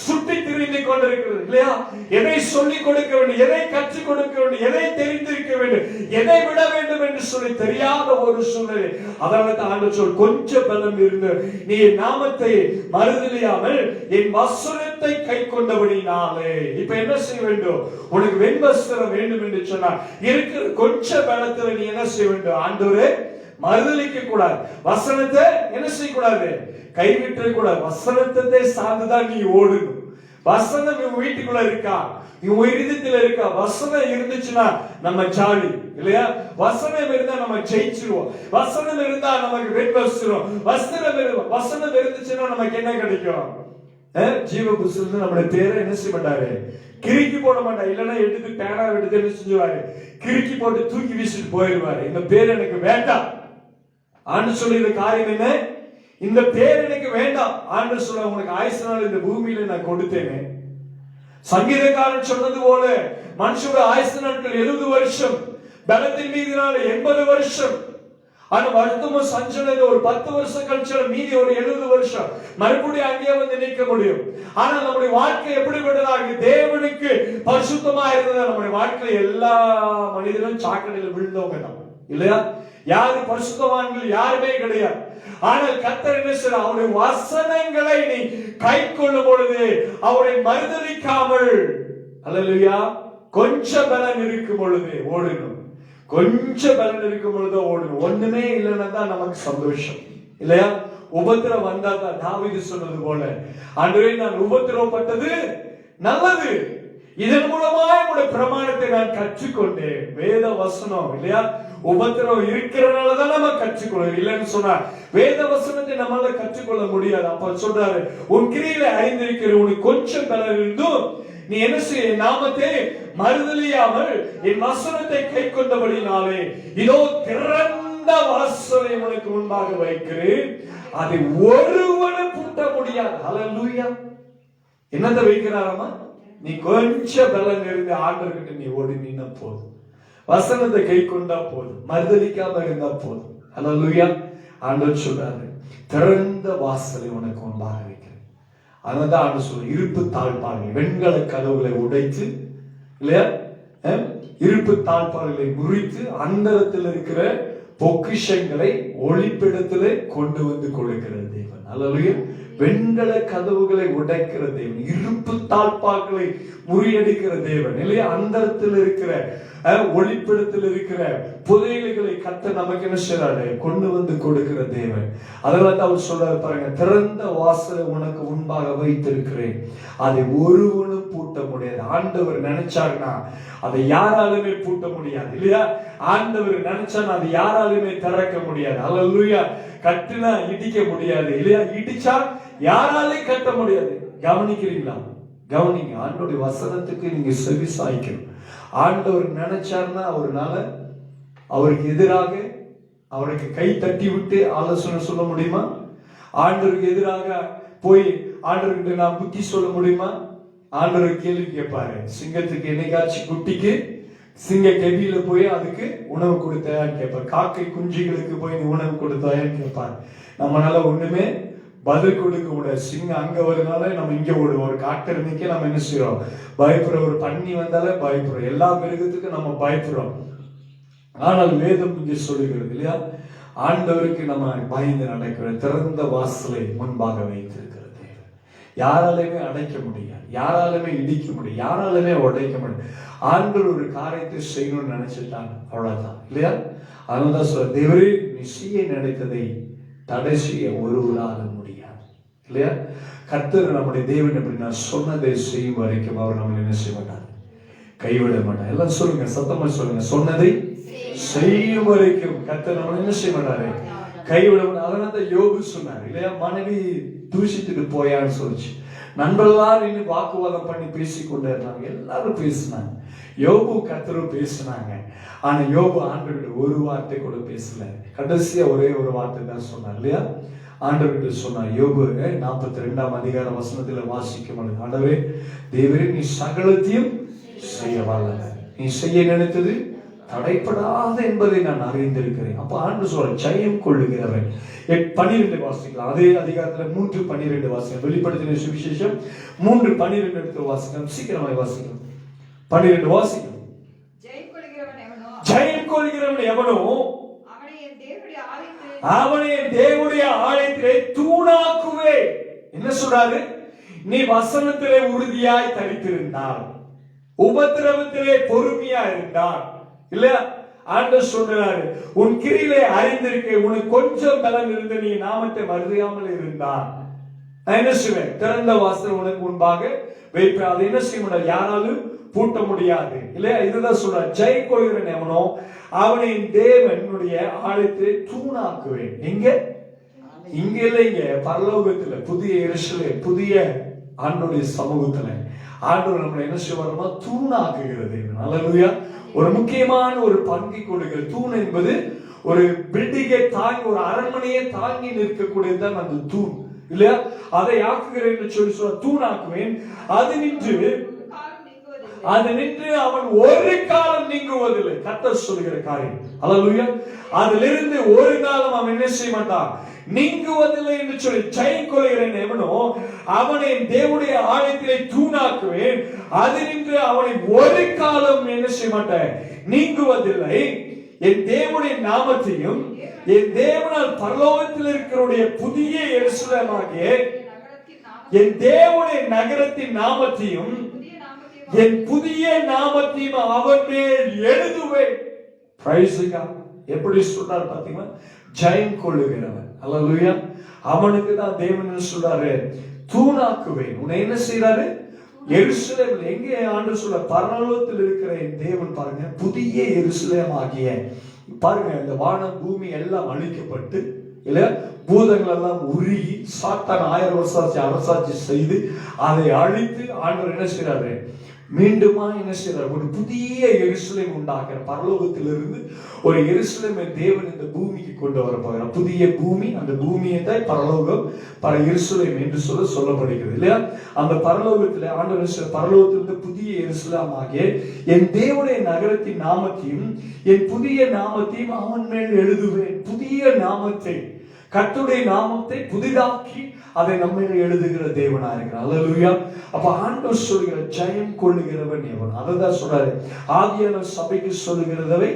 சுட்டி திரிந்து கொண்டிருக்கிறது இல்லையா? எதை சொல்லிக் கொடுக்க வேண்டும், எதை கற்றுக் கொடுக்க வேண்டும், எதை தெரிந்திருக்க வேண்டும், எதை விட வேண்டும் என்று சொல்லி தெரியாத ஒரு சூழ்நிலை. அதனால ஆண்டவர் சொல், கொஞ்சம் பலம் இருந்து நீ என் நாமத்தை மறுதலியாமல் என் வசனத்தை கை கொண்டபடினாலே. இப்ப என்ன செய்ய வேண்டும்? உனக்கு வெண்வஸ்திரம் வேண்டும் என்று சொன்னார். இருக்கிற கொஞ்சம் பலத்துல நீ என்ன செய்ய வேண்டும்? ஆண்டவரே, மறுதலிக்க கூடாது. வசனத்தை என்ன செய்யக்கூடாது? கைவிட்ட கூடாது. வசனத்தை சார்ந்துதான் நீ ஓடணும். வசனம் உன் வீட்டுக்குள்ள இருக்கா, உன் இருதயத்துல இருக்கா? வசனம் இருந்துச்சுன்னா நம்ம ஜாலி இல்லையா? வசனம் இருந்தா நம்ம ஜெயிச்சிருவோம். வசனம் இருந்தா நமக்கு வெண்வஸ்திரம். வசனம் இருந்துச்சுன்னா நமக்கு என்ன கிடைக்கும்? ஜீவ புஸ்தகத்துல நம்முடைய பேரை என்ன செய்ய மாட்டாரு? கிறுக்கி போட மாட்டாரு. இல்லைன்னா எடுத்து பேனா எடுத்து என்ன செஞ்சுவாரு? கிறுக்கி போட்டு தூக்கி வீசிட்டு போயிடுவாரு. இந்த பேர் எனக்கு வேண்டாம். ஆண்டு சொல்லிற காரியம் என்ன? இந்த பேர் எனக்கு வேண்டாம். ஆண்டு சொல்ல, உனக்கு ஆயுசு நாள் இந்த பூமியில நான் கொடுத்தேனே. சங்கீதக்காரன் சொன்னது போல, மனுஷோட ஆயுசு நாட்கள் 70 வருஷம், பலத்தின் மீதினால 80 வருஷம். ஆனா வருத்தமும் சஞ்சலம் ஒரு 10 வருஷம் கழிச்சு மீதி ஒரு 70 வருஷம் மறுபடியும் அங்கேயே வந்து நிற்க முடியும். ஆனா நம்முடைய வாழ்க்கை எப்படிப்பட்டதாக? தேவனுக்கு பரிசுத்தமா இருந்ததா? நம்முடைய வாழ்க்கையில எல்லா மனிதர்களும் சாக்கடையில விழுந்தவங்க தான் இல்லையா? யாரு பரிசுத்தவான்கள்? யாருமே கிடையாது. ஆனால் கர்த்தர் என்ன செய்றார்? அவருடைய வசனங்களை நீ கை கொள்ளும் பொழுது அவரை மறுதலிக்காமல், அல்லேலூயா, கொஞ்சம் பலன் இருக்கும் பொழுது ஓடணும். கொஞ்சம் பலன் இருக்கும் பொழுது ஓடணும். ஒண்ணுமே இல்லைன்னா தான் நமக்கு சந்தோஷம் இல்லையா? உபத்திரம் வந்தா தான் தாவீது சொன்னது போல, ஆண்டவரே, நான் உபத்திரவப்பட்டது நல்லது, இதன் மூலமாக உங்களுடைய பிரமாணத்தை நான் கற்றுக்கொண்டேன். வேத வசனம் இல்லையா? உபத்திரம் இருக்கிறதுனாலதான் நம்ம கற்றுக்கொள்ள. இல்லைன்னு சொன்னா வேத வசனத்தை நம்மளால கற்றுக்கொள்ள முடியாது. அப்ப சொல்றாரு, உன் கிரியைகளை அறிந்திருக்கிற, உனக்கு கொஞ்சம் பலன் இருந்தும் நீ என்ன செய்ய? நாமத்தை மறுதலியாமல் என் வசனத்தை கை கொண்டபடினாலே இதோ திறந்த வாசலை உனக்கு முன்பாக வைக்கிறேன், அதை ஒருவனும் பூட்ட முடியாது. ஹல்லேலூயா. என்னத்தை வைக்கிறாராமா? நீ கொஞ்சம் பலன் இருந்து ஆண்டவர்கிட்ட நீ ஓடி நின்னா போதும், வசனத்தை கை கொண்டா போதும், மறுதலிக்காம இருந்தா போதும். ஹல்லேலூயா. ஆண்டவர் சொல்றாரு, திறந்த வாசலை உனக்கு முன்பாக வைக்கிறேன். அதனால்தான் ஆண்டவர் சொல்ற, இருப்பு தாழ்பாளை, வெண்கல கதவுகளை உடைத்து இல்லையா, இருப்பு தாழ்பாளை முறித்து அந்தரத்தில் இருக்கிற பொக்கிஷங்களை ஒளிப்பிடத்திலே கொண்டு வந்து கொடுக்கிற தேவன். அல்லேலூயா. வெண்கல கதவுகளை உடைக்கிற தேவன், இருப்பு தாழ்பாக்களை முறியடிக்கிற தேவன் இல்லையா? அந்தரத்தில் இருக்கிற ஒளிப்பிடத்தில் இருக்கிற புதையல்களை கர்த்தர் நமக்கு என்ன செய்றாரு? கொண்டு வந்து கொடுக்கிற தேவன். அதனால தான் அவர் சொல்றாரு பாருங்க, திறந்த வாசலை உனக்கு முன்பாக வைத்திருக்கிறேன், அதை ஒருவனும் பூட்ட பூட்ட முடியாது. ஆண்டவர் நினைச்சாருன்னா அதை யாராலுமே பூட்ட முடியாது இல்லையா? ஆண்டவர் நினைச்சாருன்னா அதை யாராலுமே திறக்க முடியாது. அல்லேலூயா. கட்டுனா இடிக்க முடியாது இல்லையா? இடிச்சா யாராலையும் கட்ட முடியாது. கவனிக்கிறீங்களா? கவனிங்க. ஆண்டவருடைய வசனத்துக்கு நீங்க செவி சாய்க்கணும். ஆண்டவர் நினைச்சாருன்னா அவர்னால அவருக்கு எதிராக அவருக்கு கை தட்டி விட்டு ஆலோசனை சொல்ல முடியுமா? ஆண்டவருக்கு எதிராக போய் ஆண்டவர்கிட்ட நான் புத்தி சொல்ல முடியுமா? ஆண்டவர் கேள்வி கேட்பாரு. சிங்கத்துக்கு என்னைக்காச்சும் குட்டிக்கு சிங்க கெபியில போய் அதுக்கு உணவு கொடுத்தாயான்னு கேட்பார். காக்கை குஞ்சுகளுக்கு போய் நீ உணவு கொடுத்தாயான்னு கேட்பார். நம்மளால ஒண்ணுமே பதில் கொடுக்க முடியாது. சிங்கம் அங்க வருனால நம்ம இங்க ஓடுவோம். ஒரு காட்டெருமைக்கு நம்ம என்ன செய்யறோம்? பயப்படுறோம். ஒரு பன்னி வந்தாலே பயப்படுறோம். எல்லா மிருகத்துக்கும் நம்ம பயப்படுறோம். ஆனால் வேதம் இங்கே சொல்லுகிறது இல்லையா? ஆண்டவருக்கு நம்ம பயந்து நடக்கிற திறந்த வாசலை முன்பாக வைத்திருக்கிறது. யாராலுமே அடைக்க முடியாது, யாராலுமே இடிக்க முடியாது, யாராலுமே உடைக்க முடியாது. ஆண்டவர் ஒரு காரியத்தை செய்யணும்னு நினைச்சிட்டாங்க, அவ்வளவுதான் இல்லையா? அதனால்தான் சொல்ற, தேவரே நீ செய்ய நினைத்ததை தடை செய்ய ஒருவரால முடியாது இல்லையா? கர்த்தர் நம்முடைய தேவன் எப்படின்னா சொன்னதை செய்யும் வரைக்கும் அவர் நம்மளை என்ன செய்ய மாட்டார்? கைவிட மாட்டார். எல்லாம் சொல்லுங்க, சத்தமா சொல்லுங்க. சொன்னதை செய்யும் வரைக்கும் கர்த்தர் நம்மளை என்ன செய்ய மாட்டாரு? கைவிட மாட்டார். அதனால யோபு சொன்னார் இல்லையா? மனைவி தூஷித்துட்டு போயான்னு சொல்லிச்சு. நண்பர்களால் இன்னும் வாக்குவாதம் பண்ணி பேசிக்கொண்டே இருந்தாங்க. எல்லாரும் பேசினாங்க. யோபு கர்த்தரும் பேசினாங்க. ஆனா யோபு ஆண்டவர்கிட்ட ஒரு வார்த்தை கூட பேசல. கடைசியா ஒரே ஒரு வார்த்தை தான் சொன்னார் இல்லையா? ஆண்டவர்கிட்ட சொன்னார். யோபு 42ஆம் அதிகார வசனத்துல வாசிக்கும் பொழுது, ஆண்டவரே தேவரே நீ சகலத்தையும் செய்ய வல்லவர், நீ செய்ய நினைத்தது தடைப்படாத என்பதை நான் அறிந்திருக்கிறேன். அப்ப ஆண்டு சொல்ற ஜெயம் கொள்ளுகிறவன். 12 வாசிக்கலாம். அதே அதிகாரத்துல 3:12 வாசிக்கலாம். வெளிப்படுத்தின சுவிசேஷம் 3:12 எடுத்து வாசிக்கலாம். சீக்கிரமாய் வாசிக்கலாம். 12 வாசிக்கலாம். ஜெயம் கொள்கிறவன் எவனோ அவனை தேவனுடைய ஆலயத்திலே தூணாக்குவே. என்ன சொல்றாரு? நீ வசனத்திலே உறுதியாய் தரித்திருந்தார், உபத்திரவத்திலே பொறுமையா இருந்தார் இல்லையா? ஆண்டவர் சொல்றாரு, உன் கிரியிலே அறிந்திருக்க, உனக்கு கொஞ்சம் பலன் இருந்து நீ நாமத்தை மறுதியாமல் இருந்தார், நான் என்ன செய்வேன்? திறந்த வாசல் உனக்கு முன்பாக வைப்பேன். அதை என்ன செய்ய முடியாது? யாராலும் பூட்ட முடியாது இல்லையா? இதுதான் சொல்ற, ஜெய கொள்கிறவன் எவனோ அவனை தேவனுடைய ஆலயத்தை தூணாக்குவேன். எங்க? இங்க இல்லைங்க, பரலோகத்துல, புதிய எருசலேம், புதிய ஆண்டவருடைய சமூகத்துல ஆண்டவர் நம்மளை என்ன செய்வாருமா? தூணாக்குகிறது. அல்லேலூயா. ஒரு முக்கியமான ஒரு பங்கை கொடுக்கிற தூண் என்பது ஒரு பில்டிங்கை தாங்கி, ஒரு அரண்மனையை தாங்கி நிற்கக்கூடியதுதான் அந்த தூண் இல்லையா? அதை ஆக்குகிறேன் என்று சொல்லி தூணாக்குவேன். அது நின்று அவன் ஒரு காலம் நீங்குவதில்லை. கர்த்தர் சொல்லுகிற காரியம். அல்லேலூயா. அதிலிருந்து ஒரு காலம் அவன் என்ன செய்ய மாட்டான்? நீங்குவதில்லை என்று சொல்லி ஜெயம் கொள்கிறேன் எவனோ அவனை தேவனுடைய ஆலயத்திலே தூணாக்குவேன். அது நின்று அவனை ஒரு காலம் என்ன செய்ய மாட்டேன்? நீங்குவதில்லை. என் தேவனுடைய நாமத்தையும் என் தேவனால் பரலோகத்தில் இருக்கிற புதிய எருசலேமாகிய என் தேவனுடைய நகரத்தின் நாமத்தையும் என் புதிய நாமத்தையும் அவன் மேல் எழுதுவேன். Praise God. எப்படி சொல்றார் பாத்தீங்களா? ஜெயம் கொள்ளுகிறவன். அல்லேலூயா. அவனுக்கு தான் தேவன் சொல்றாரு, தூணாக்குவேன். உன்னை என்ன செய்யறாரு? எருசலேம். எங்கே ஆண்டவர் சொல்ற? பரலோகத்தில் இருக்கிற என் தேவன் பாருங்க, புதிய எருசலேம் ஆகிய, பாருங்க இந்த வானம் பூமி எல்லாம் அழிக்கப்பட்டு இல்ல, பூதங்கள் எல்லாம் உருகி சாத்தான் 1000 வருஷம் அரசாட்சி செய்து அதை அழித்து ஆண்டவர் என்ன செய்யறாரு? மீண்டுமா என்ன செய்யறாரு? ஒரு புதிய எருசலேம் உண்டாக்குற. பரலோகத்திலிருந்து ஒரு எருசலேம் தேவன் இந்த பூமிக்கு கொண்டு வர போகிறார். புதிய பூமி, அந்த பூமியை தான் பரலோகம், எருசலேம் என்று சொல்லப்படுகிறது இல்லையா? அந்த பரலோகத்தில் ஆண்டவர் பரலோகத்திலிருந்து புதிய எருசலேம் ஆகிய என் தேவனுடைய நகரத்தின் நாமத்தையும் என் புதிய நாமத்தையும் அவன் மேல் எழுதுவேன். புதிய நாமத்தை, கர்த்தருடைய நாமத்தை புதிதாக்கி அதை நம்ம எழுதுகிற தேவனா இருக்கிறார். அல்லேலூயா. அப்ப ஆண்டவர் சொல்லுகிற ஜெயம் கொள்ளுகிறவன் எவன், அதான் சொல்றாரு. ஆவியானவர் சபைக்கு சொல்லுகிறதை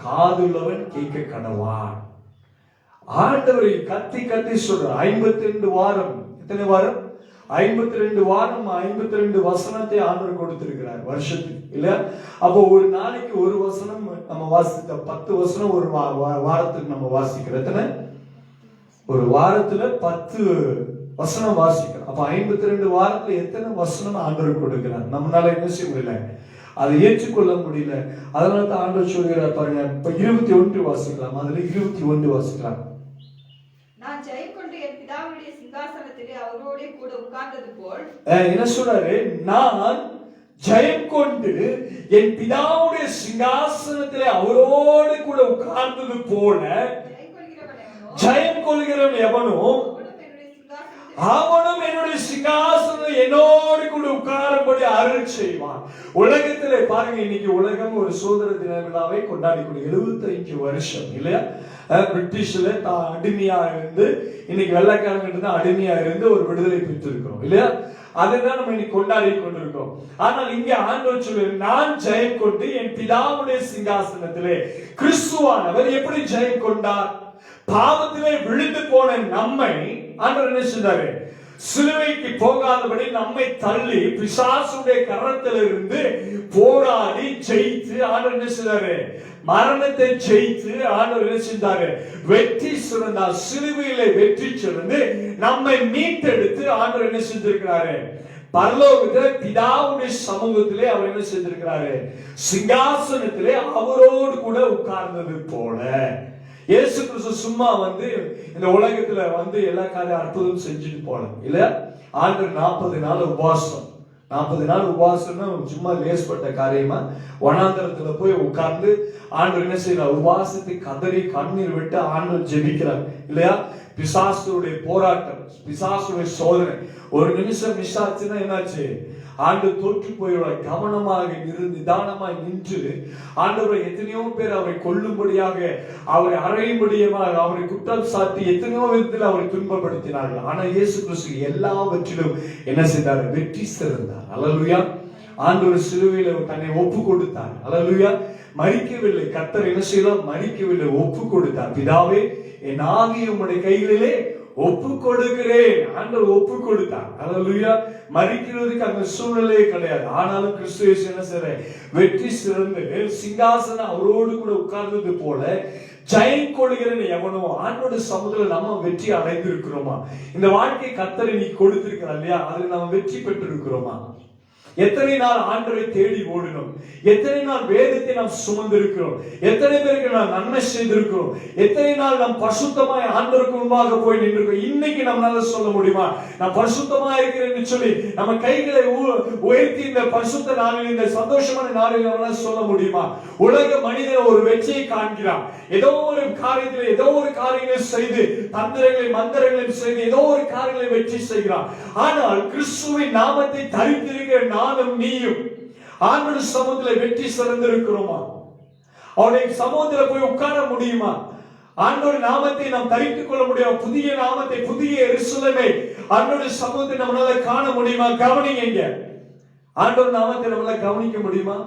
காதுள்ளவன் கேட்க கடவான். ஆண்டவரை கத்தி கத்தி சொல்ற. 52 வாரம், எத்தனை வாரம்? 52 வாரம், 52 வசனத்தை ஆண்டவர் கொடுத்திருக்கிறார் வருஷத்துக்கு இல்ல. அப்போ ஒரு நாளைக்கு ஒரு வசனம் நம்ம வாசித்த 10 வசனம் ஒரு வாரத்துக்கு நம்ம வாசிக்கிறோம். எத்தனை? ஒரு வாரத்துல 10 வசனம் வாசிக்கிறோம். அப்ப 52 வாரத்துல எத்தனை வசனம் ஆண்டவர் கொடுக்கிறார்? நம்மளால என்ன செய்ய முடியல, அதை ஏற்றுக்கொள்ள முடியல. அதனால தான் ஆண்டவர் சொல்கிறார் பாருங்க. இப்ப 21 வாசிக்கலாம். அதுல 21 வாசிக்கலாம். நான் ஜெயம் கொண்டு என் பிதாவுடைய சிங்காசனத்திலே அவரோட கூட உட்கார்ந்தது போல். என்ன சொல்றாரு? நான் ஜெயம் கொண்டு என் பிதாவுடைய சிங்காசனத்திலே அவரோடு கூட உட்கார்ந்தது போல ஜெயம் கொள்கிறவன் எவனோ அவனும் என்னுடைய சிங்காசனம் என்னோடு கூட உட்காரும்படி அருள் செய்வான். உலகத்திலே பாருங்க, இன்னைக்கு உலகம் ஒரு சுதந்திர தின விழாவை கொண்டாடி கொண்டு 75 வருஷம் இல்லையா, பிரிட்டிஷ்ல அடிமையா இருந்து இன்னைக்கு வெள்ளைக்காரங்க அடிமையா இருந்து ஒரு விடுதலை பெற்று இருக்கிறோம் இல்லையா, அதுதான் நம்ம இன்னைக்கு கொண்டாடி கொண்டிருக்கோம். ஆனால் இங்கே ஆண்டவர் சொல்றார், நான் ஜெயம் கொண்டு என் பிதாவுடைய சிங்காசனத்திலே. கிறிஸ்துவானவர் எப்படி ஜெயம் கொண்டார்? பாவத்திலே விழுந்து போன நம்மை ஆண்டவர் என்ன செய்தாரு? சிலுவைக்கு போகாதபடி நம்மை தள்ளி பிசாசுடைய கரத்திலிருந்து போராடி ஜெயித்து ஆண்டவர் என்ன செய்தாரு? மரணத்தை ஜெயித்து ஆண்டவர் என்ன செஞ்சாரு? வெற்றி சிறந்தார். சிலுவையிலே வெற்றி சிறந்து நம்மை மீட்டெடுத்து ஆண்டவர் என்ன செஞ்சிருக்கிறாரு? பரலோகத்திலே பிதாவுடைய சமூகத்திலே அவர் என்ன செஞ்சிருக்கிறாரு? சிங்காசனத்திலே அவரோடு கூட உட்கார்ந்தது போல. இயேசு கிறிஸ்து சும்மா இந்த உலகத்துல எல்லா காரியம் அற்புதம் செஞ்சுட்டு போல இல்ல. ஆண்டவர் 40 நாள் உபவாசம். 40 நாள் உபவாசம்னா சும்மா லேஸ்பட்ட காரியமா? வனாந்தரத்துல போய் உட்கார்ந்து ஆண்டவர் என்ன செய்யறார்? உபவாசத்தை கதறி கண்ணீர் விட்டு ஆண்டவர் ஜெபிக்கிறார் இல்லையா. பிசாசுடைய போராட்டம், பிசாசுடைய சோதனை ஒரு நிமிஷம் மிஸ் ஆச்சுன்னா என்னாச்சு? ஆண்டு தோற்று போய்விட கவனமாக நிதானமாய் நின்று ஆண்டவரை எத்தனையோ பேர் அவரை கொல்லும்படியாக, அவரை அறையும்படியாக, அவரை குற்றம் சாட்டி எத்தனையோ விதத்தில் அவரை துன்பப்படுத்தினார்கள். ஆனா இயேசு கிறிஸ்து எல்லாவற்றிலும் என்ன செய்தார்? வெற்றி சிறந்தார். அல்லேலூயா. ஆண்டவர் சிலுவையில தன்னை ஒப்பு கொடுத்தார். அல்லேலூயா. மரிக்கவில்லை. கர்த்தர் என்ன செய்யலாம்? மரிக்கவில்லை, ஒப்பு கொடுத்தார். பிதாவே, என் ஆவியை உம்முடைய கைகளிலே ஒப்பு கொடுக்கிறேன். ஆண்டவர் ஒப்பு கொடுத்தார். அல்லேலூயா. மரிக்கிறதுக்கு அந்த சூழ்நிலையே கிடையாது. ஆனாலும் கிறிஸ்து இயேசு என்ன செய்ற? வெற்றி சிறந்து சிங்காசனம் அவரோடு கூட உட்கார்ந்தது போல ஜெயம் கொள்கிறேன் எவனோ. ஆண்டோட சமூகத்துல நம்ம வெற்றி அடைந்திருக்கிறோமா? இந்த வாழ்க்கை கர்த்தர் இன்னைக்கு கொடுத்திருக்கிறார் இல்லையா, அதுல நம்ம வெற்றி பெற்று இருக்கிறோமா? எத்தனை நாள் ஆண்டவரை தேடி ஓடினோம்? எத்தனை நாள் வேதத்தை நாம் சுமந்திருக்கிறோம்? எத்தனை பேருக்கு நாம் நன்மை செய்திருக்கிறோம்? எத்தனை நாள் நாம் பரிசுத்தமாய் ஆண்டவருக்கு முன்பாக போய் நின்றிருக்கோம்? இன்னைக்கு நம்மளால சொல்ல முடியுமா நான் பரிசுத்தமா இருக்கிறேன்னு சொல்லி? நம்ம கைகளை உயர்த்தி இந்த பரிசுத்த நாளில், இந்த சந்தோஷமான நாளில் நம்மளால சொல்ல முடியுமா? உலக மனிதன் ஒரு வெற்றியை காண்கிறான். ஏதோ ஒரு காரியத்தில் ஏதோ ஒரு காரியங்களை செய்து, தந்திரங்களை மந்திரங்களை செய்து ஏதோ ஒரு காரியங்களை வெற்றி செய்கிறான். ஆனால் கிறிஸ்துவின் நாமத்தை தரித்திருக்கிற நானும் நீயும் ஆண்டவர் சமூகத்தில் வெற்றி சிறந்திருக்கிறோமா? அவருடைய சமூகத்தில் போய் உட்கார முடியுமா? ஆண்டவர் நாமத்தை நாம் தரித்துக் கொள்ள முடியும். புதிய நாமத்தை, புதிய எருசலேமை ஆண்டவர் சமூகத்தை நம்மளால காண முடியுமா? கவனிங்க. ஆண்டவர் நாமத்தை நம்மளால கவனிக்க முடியுமா?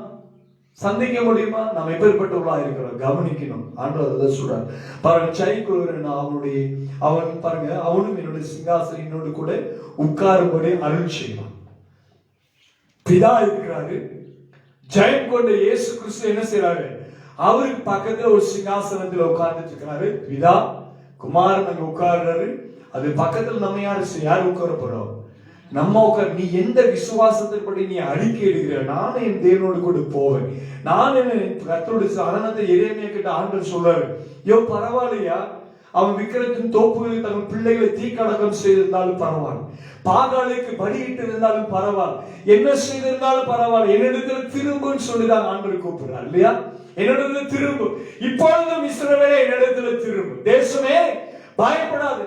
சந்திக்க முடியுமா? நாம் எப்பேற்பட்டவர்களா இருக்கிறோம்? கவனிக்கணும். ஆண்டவர் அதை சொல்றார் பாருங்க. ஜெயம் கொள்கிறேன் அவன் பாருங்க, அவனும் என்னுடைய சிங்காசனம் என்னோடு கூட உட்காரும்படி அருள் செய்வான். பிதா இருக்கிறாரு. ஜெயம் கொண்ட இயேசு கிறிஸ்து என்ன செய்யறாரு? அவருக்கு பக்கத்துல ஒரு சிங்காசனத்துல உட்கார்ந்துட்டு இருக்கிறாரு. பிதா, குமாரன் அங்க உட்கார்றாரு. அது பக்கத்துல நம்ம யாரு உட்கார போறோம்? நம்ம உட்கார். நீ எந்த விசுவாசத்தின்படி நீ அறிக்கை எடுக்கிற? நானும் என் தேவனோடு கூட போவேன். நானும் கர்த்தருடைய சரணத்தை எரேமியா கிட்ட ஆண்டவர் சொல்றாரு, யோ பரவாயில்லையா, அவன் விக்கிரத்தின் தோப்புகளில் தன் பிள்ளைகளை தீக்கடக்கம் செய்திருந்தாலும் பரவாயில்ல, பாகாலுக்கு பலியிட்டு இருந்தாலும் பரவாயில்ல, என்ன செய்திருந்தாலும் பரவாயில்ல, என்னிடத்துல திரும்புன்னு சொல்லிதான் ஆண்டவர் கூப்பிடுறார் இல்லையா? என்னிடத்துல திரும்பு, இப்பொழுதும் இஸ்ரவேலே என்னிடத்துல திரும்பு. தேசமே பயப்படாது,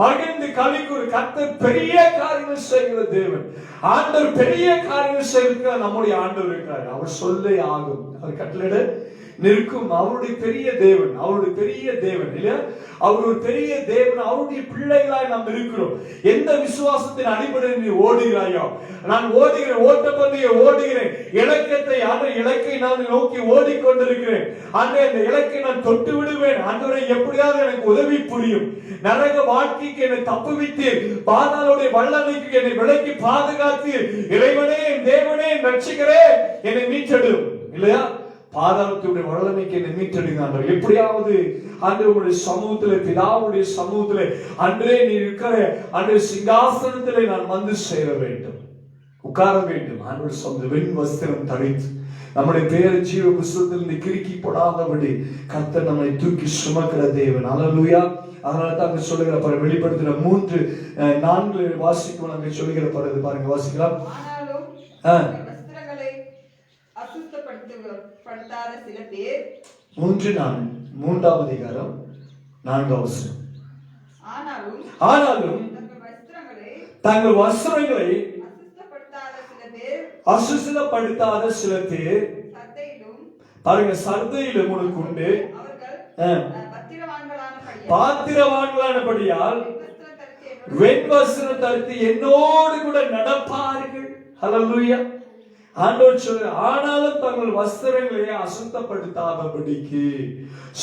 மகிழ்ந்து கலிக்கூறு. கர்த்தர் பெரிய காரியங்கள் செய்கிற தேவன். ஆண்டவர் பெரிய காரியங்கள் செய்கிற நம்முடைய ஆண்டவர் இருக்கிறார். அவர் சொல்லே ஆகும், அவர் கட்டளையிட நிற்கும். அவருடைய பெரிய தேவன், அவருடைய பெரிய தேவன் இல்லையா? அவர் ஒரு பெரிய தேவன். அவருடைய பிள்ளைகளாய் நாம் இருக்கிறோம். எந்த விசுவாசத்தின் அடிப்படையில் நீ ஓடுகிறாயோ? நான் ஓடுகிறேன், ஓட்டப்பந்தய ஓடுகிறேன், இலக்கத்தை இலக்கை நான் நோக்கி ஓடிக்கொண்டிருக்கிறேன். அந்த இலக்கை நான் தொட்டு விடுவேன். ஆண்டவரை எப்படியாவது எனக்கு உதவி புரியும். நரக வாழ்க்கைக்கு என்னை தப்புவித்து, பாதாளுடைய வல்லமைக்கு என்னை விலக்கி பாதுகாத்து, இறைவனே, தேவனே, ரட்சிகரே, என்னை மீட்டெடும் இல்லையா? பாதாளத்துடைய வல்லமைக்கு என்னை மீட்டெடுங்க ஆண்டவர். எப்படியாவது ஆண்டவருடைய சமூகத்திலே, பிதாவுடைய சமூகத்திலே அன்றே நீ இருக்கிற அன்றைய சிங்காசனத்திலே நான் வந்து சேர வேண்டும், உட்கார வேண்டும். ஆண்டவர் சொந்த வெண் வஸ்திரம் தரித்து நம்முடைய பேரை ஜீவ புஸ்தகத்தில் கிறுக்கி போடாதபடி கர்த்தர் நம்மை தூக்கி சுமக்கிற தேவன். அல்லேலூயா. அதனால தான் அங்க சொல்லுகிற பாருங்க, வெளிப்படுத்துற 3:4 வாசிக்கும் அங்க சொல்லுகிற பாருங்க, வாசிக்கலாம். வஸ்திரங்களை அசுத்தப்படுத்தாத சில பேர் 3:4 அதிகாரம் 4 வசனம். ஆனாலும் தங்கள் வஸ்திரங்களை அசுத்தப்படுத்தாத சில பேர் பாருங்க, சர்தையிலும் உனக்கு உண்டு, பாத்திரவான்களானபடியால் வெண் வஸ்திரம் தரித்து என்னோடு கூட நடப்பார்கள். ஹல்லேலூயா. ஆண்டவர் சொல்ற, ஆனாலும் தங்கள் வஸ்திரங்களை அசுத்தப்படுத்தாதபடிக்கு.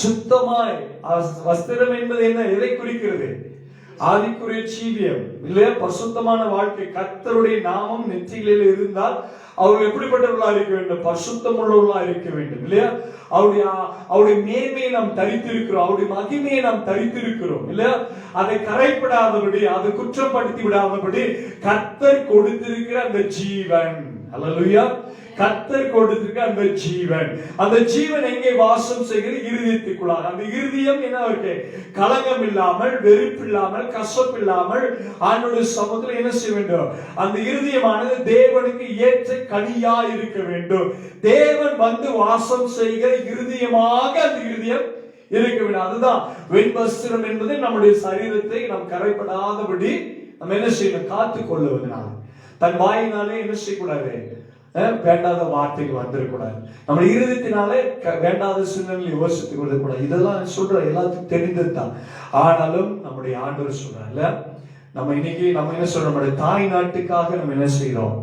சுத்தமாய், வஸ்திரம் என்பது என்ன, எதை குறிக்கிறது? ஆதிக்குரிய ஜீவியம் இல்லையா, பரிசுத்தமான வாழ்க்கை. கர்த்தருடைய நாமம் நெற்றிகளில் இருந்தால் அவர்கள் எப்படிப்பட்டவர்களா இருக்க வேண்டும்? பரிசுத்தம் உள்ளவர்களா இருக்க வேண்டும் இல்லையா. அவருடைய மேன்மையை நாம் தரித்திருக்கிறோம், அவருடைய மகிமையை நாம் தரித்திருக்கிறோம் இல்லையா. அதை கரைப்படாதபடி, அதை குற்றப்படுத்தி விடாதபடி கர்த்தர் கொடுத்திருக்கிற அந்த ஜீவன். அல்லேலூயா. கர்த்தர் கொடுத்திருக்க அந்த ஜீவன், அந்த ஜீவன் எங்கே வாசம் செய்கிறது? இருதயத்துக்குள்ளாக. அந்த இருதயம் என்ன இருக்கு? கலங்கம் இல்லாமல், வெறுப்பு இல்லாமல், கசப்பு இல்லாமல் ஆண்டவருடைய சமூகத்தில் என்ன செய்ய வேண்டும்? அந்த இருதயமானது தேவனுக்கு ஏற்ற கனியா இருக்க வேண்டும். தேவன் வந்து வாசம் செய்கிற இருதயமாக அந்த இருதயம் இருக்க வேண்டும். அதுதான் வெண் வஸ்திரம் என்பது நம்முடைய சரீரத்தை நாம் கரைப்படாதபடி நம்ம என்ன செய்யணும்? காத்துக் கொள்ளுவதனால. தன் வாயினாலே என்ன செய்யக்கூடாது? வேண்டாத வார்த்தைகள் வந்துடக்கூடாது. நம்ம இருதயத்தினாலே வேண்டாத சிந்தனைகளை யோசித்துக் கொள்ளக்கூடாது. இதெல்லாம் சொல்ற எல்லாத்துக்கும் தெரிந்தது தான். ஆனாலும் நம்முடைய ஆண்டவர் சொல்றாங்க, நம்ம இன்னைக்கு நம்ம என்ன சொல்றோம்? நம்முடைய தாய் நாட்டுக்காக நம்ம என்ன செய்யறோம்?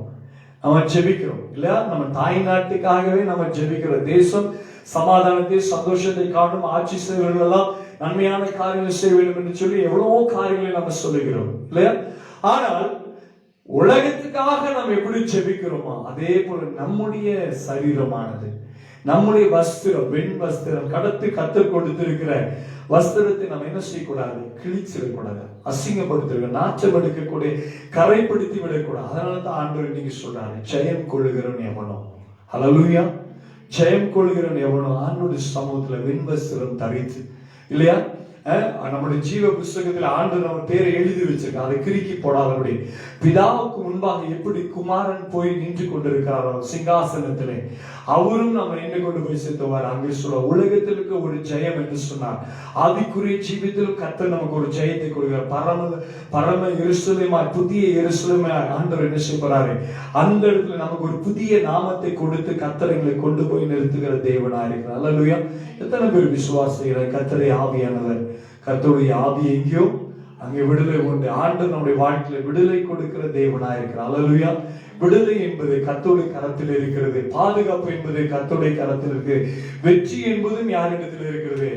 நம்ம ஜெபிக்கிறோம் இல்லையா. நம்ம தாய் நாட்டுக்காகவே நம்ம ஜெபிக்கிறோம். தேசம் சமாதானத்தை, சந்தோஷத்தை காணும், ஆட்சி செய்வர்கள் எல்லாம் நன்மையான காரியங்கள் செய்ய வேண்டும் என்று சொல்லி எவ்வளவோ காரியங்களை நம்ம சொல்லுகிறோம் இல்லையா. ஆனால் உலகத்துக்காக நாம் எப்படி ஜெபிக்கிறோமோ அதே போல நம்முடைய சரீரமானது, நம்முடைய வஸ்திரம், வெண் வஸ்திரம், கர்த்தர் கொடுத்திருக்கிற வஸ்திரத்தை நம்ம என்ன செய்யக்கூடாது? கிழிச்சிடக்கூடாது, அசிங்கப்படுத்த, நாச்சம் எடுக்கக்கூடிய, கரைப்படுத்தி விடக்கூடாது. அதனாலதான் ஆண்டவர் இன்னைக்கு சொல்றாரு, ஜெயம் கொள்ளுகிறவன் எவனோ. ஹல்லேலூயா. ஜெயம் கொள்ளுகிறவன் எவனோ ஆண்டவருடைய சமூகத்துல வெண் வஸ்திரம் தரித்து இல்லையா. நம்முடைய ஜீவ புஸ்தகத்தில் ஆண்டவர் நம்ம பேரை எழுதி வச்சிருக்க, அதை கிறுக்கி போடாதபடி பிதாவுக்கு முன்பாக எப்படி குமாரன் போய் நின்று கொண்டிருக்கிறாரோ சிங்காசனத்திலே, அவரும் நம்ம நின்று கொண்டு போய் சேர்த்துவார். அங்கே சொல்ல உலகத்திற்கு ஒரு ஜெயம் என்று சொன்னார். ஆவிக்குரிய ஜீவியத்திலும் கர்த்தர் நமக்கு ஒரு ஜெயத்தை கொடுக்கிறார். பரம எருசலேமா, புதிய எருசலேமா ஆண்டவர் என்ன செய்யறாரு? அந்த இடத்துல நமக்கு ஒரு புதிய நாமத்தை கொடுத்து கர்த்தர் எங்களை கொண்டு போய் நிறுத்துகிற தேவனா இருக்கிறார். அல்லேலூயா. எத்தனை பேர் விசுவாசிக்கிற கர்த்தரை ஆவியானவர்? கர்த்தருடைய ஆவி எங்கேயோ அங்கே விடுதலை உண்டு. ஆண்டவர் நம்முடைய வாழ்க்கையில விடுதலை கொடுக்கிற தேவனா இருக்கிறார். அல்லேலூயா. விடுதலை என்பது கர்த்தருடைய கரத்தில் இருக்கிறது. பாதுகாப்பு என்பது கர்த்தருடைய கரத்தில் இருக்கு. வெற்றி என்பதும் யாரிடத்தில் இருக்கிறது?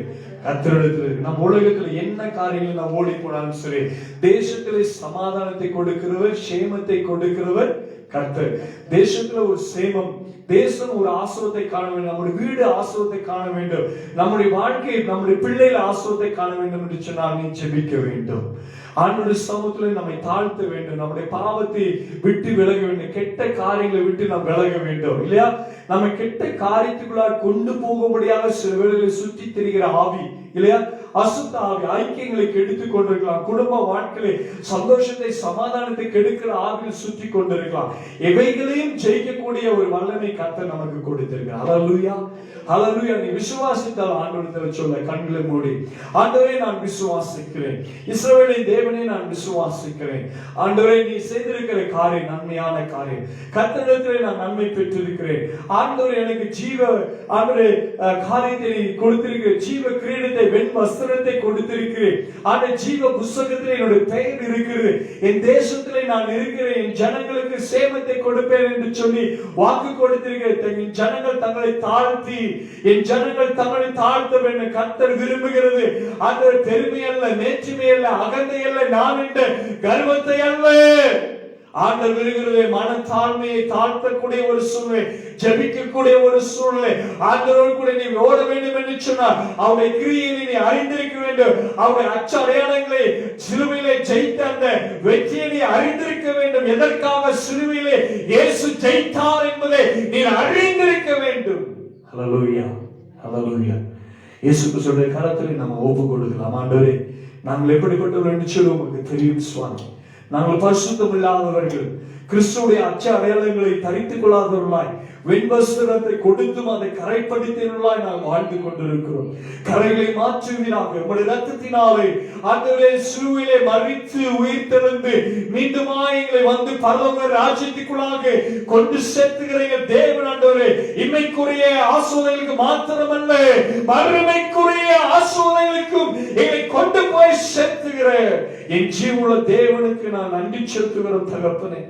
கர்த்தரிடத்தில் இருக்கு. நம்ம உலகத்துல என்ன காரியங்கள் நாம் ஓடி போனாலும் சரி, தேசத்திலே சமாதானத்தை கொடுக்கிறவர், சேமத்தை கொடுக்கிறவர் கர்த்தர். தேசத்துல ஒரு சேமம், தேசம் ஒரு ஆசீர்வாதத்தை காண வேண்டும், நம்முடைய வீடு ஆசீர்வாதத்தை காண வேண்டும், நம்முடைய வாழ்க்கை, நம்முடைய பிள்ளைகள் ஆசீர்வாதத்தை காண வேண்டும் என்று சொன்னால் நீ ஜெபிக்க வேண்டும். ஆண்டவருடைய சமூகத்தில் நம்மை தாழ்த்த வேண்டும், நம்முடைய பாவத்தை விட்டு விலக வேண்டும், கெட்ட காரியங்களை விட்டு நாம் விலக வேண்டும் இல்லையா. நம்ம கெட்ட காரியத்துக்குள்ளார் கொண்டு போகும்படியாக சில வேளைகளில் சுற்றி திரிகிற ஆவி இல்லையா, அசுத்த ஆவி ஐக்கியங்களை கெடுத்துக் கொண்டிருக்கலாம். குடும்ப வாழ்க்கையிலே சந்தோஷத்தை, சமாதானத்தை கெடுக்கிற ஆவியில் சுற்றி கொண்டிருக்கலாம். இவைகளையும் ஜெயிக்கக்கூடிய ஒரு வல்லமை கர்த்தர் நமக்கு கொடுத்திருக்கிறார். ஹல்லேலூயா. ஹல்லேலூயா. நீ விசுவாசித்தால் ஆண்டவரிடத்தில் சொல்ல, கண்களை மூடி, ஆண்டவரே நான் விசுவாசிக்கிறேன், இஸ்ரவேலின் தேவனே நான் விசுவாசிக்கிறேன், ஆண்டவரே நீ செய்திருக்கிற காரியம் நன்மையான காரியம், கர்த்தரிடத்தில் நான் நன்மை பெற்றிருக்கிறேன், ஆண்டவரே எனக்கு ஜீவ ஆண்டவரே காரியத்தை நீ கொடுத்திருக்கிற, ஜீவ கிரீடத்தை, வெண் வஸ்திரத்தை கொடுத்திருக்கிறேன், ஆண்ட ஜீவ புஸ்தகத்தில் என்னுடைய பெயர் இருக்கிறது, என் தேசத்திலே நான் இருக்கிறேன், என் ஜனங்களுக்கு சேமத்தை கொடுப்பேன் என்று சொல்லி வாக்கு கொடுத்திருக்கிறேன். என் ஜனங்கள் தங்களை தாழ்த்தி, என் ஜனங்கள் தங்களை தாழ்த்த வேண்டும் கர்த்தர் விரும்புகிறது. அந்த பெருமை அல்ல, நேற்றுமை அல்ல, அகந்தை அல்ல, நான் என்ற கர்வத்தை அல்ல. ஆண்டவர் விரும்புகிற மனத்தாழ்மையை தாழ்த்தக்கூடிய ஒரு சூழ்நிலை, ஜெபிக்கக்கூடிய ஒரு சூழ்நிலை. ஆண்டவரோடு கூட நீ ஓட வேண்டும் என்று சொன்னார். அவருடைய கிரியையை நீ அறிந்திருக்க வேண்டும். அவருடைய அச்ச அடையாளங்களை சிலுவையிலே ஜெயித்த அந்த வெற்றியை நீ அறிந்திருக்க வேண்டும். எதற்காக சிலுவையிலே இயேசு ஜெயித்தார் என்பதை நீ அறிந்திருக்க வேண்டும். ஹல்லேலூயா, ஹல்லேலூயா. இயேசு கிறிஸ்துவின் கரத்தில் நம்ம ஒப்பு கொடுக்கலாம். ஆண்டவரே, நாங்கள் எப்படிப்பட்டவர்கள் என்று சொல்லி உங்களுக்கு தெரியும் சுவாமி. நாங்கள் பரிசுத்தம் இல்லாதவர்கள், கிறிஸ்துவுடைய அச்ச அடையாளங்களை தரித்துக் கொள்ளாதவர்களாய், வெண்வஸ்திரத்தை கொடுத்தும் அதை கரைப்படுத்தினர்களாய் நாங்கள் வாழ்ந்து கொண்டிருக்கிறோம். கரைகளை மாற்றுவீராக. உங்களுடைய ரத்தத்தினாலே ஆண்டவரே சிலுவையிலே மரித்து உயிர்த்தெழுந்து மீண்டுமாய் எங்களை வந்து பரலோக ராஜ்யத்துக்குள்ளாக கொண்டு சேர்த்துகிற தேவன் ஆண்டவரே, இன்மைக்குரிய ஆசீர்வாதங்களுக்கு மாத்திரமல்ல, மறுமைக்குரிய ஆசீர்வாதங்களுக்கும் எங்களை கொண்டு போய் சேர்த்துகிற என் ஜீவனுள்ள தேவனுக்கு நான் நன்றி செலுத்துகிறோம் தகப்பனே.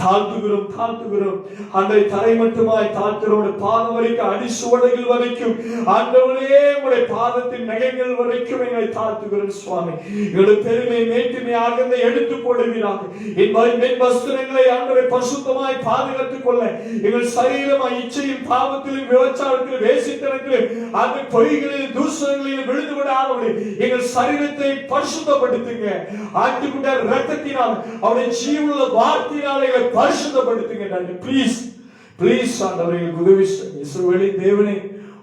தாழ்த்துகிறோம் அந்த தரை மட்டுமாய் தாழ்த்துகிறோம். பாதம் வரைக்கும், அடிசுவடைகள் வரைக்கும், ஆண்டவரே உங்களுடைய பாதத்தின் நகைகள் வரைக்கும் எங்களை தாழ்த்துகிறோம் சுவாமி. எங்களுடைய பெருமை மேட்டுமையாக எடுத்து போடுவீராக. என் வஸ்திரங்களை ஆண்டவரை பரிசுத்தமாய் பாதுகாத்துக் கொள்ள எங்கள் சரீரமாய் இச்சையும் பாவத்திலும் விபச்சாரத்திலும் வேசித்தனத்திலும் அந்த பொய்களில் தூஷணங்களில் விழுந்து விடாதபடி எங்கள் சரீரத்தை பரிசுத்தப்படுத்துங்க. ஆட்டுக்குண்ட ரத்தத்தினால் அவருடைய ஜீவனுள்ள வார்த்தையினால எங்களை பரிசுத்தப்படுத்துங்க. ப்ளீஸ் ப்ளீஸ் ஆண்டவரே, எங்களுக்கு உதவி செய்யுங்க. இஸ்ரவேலின் தேவனே,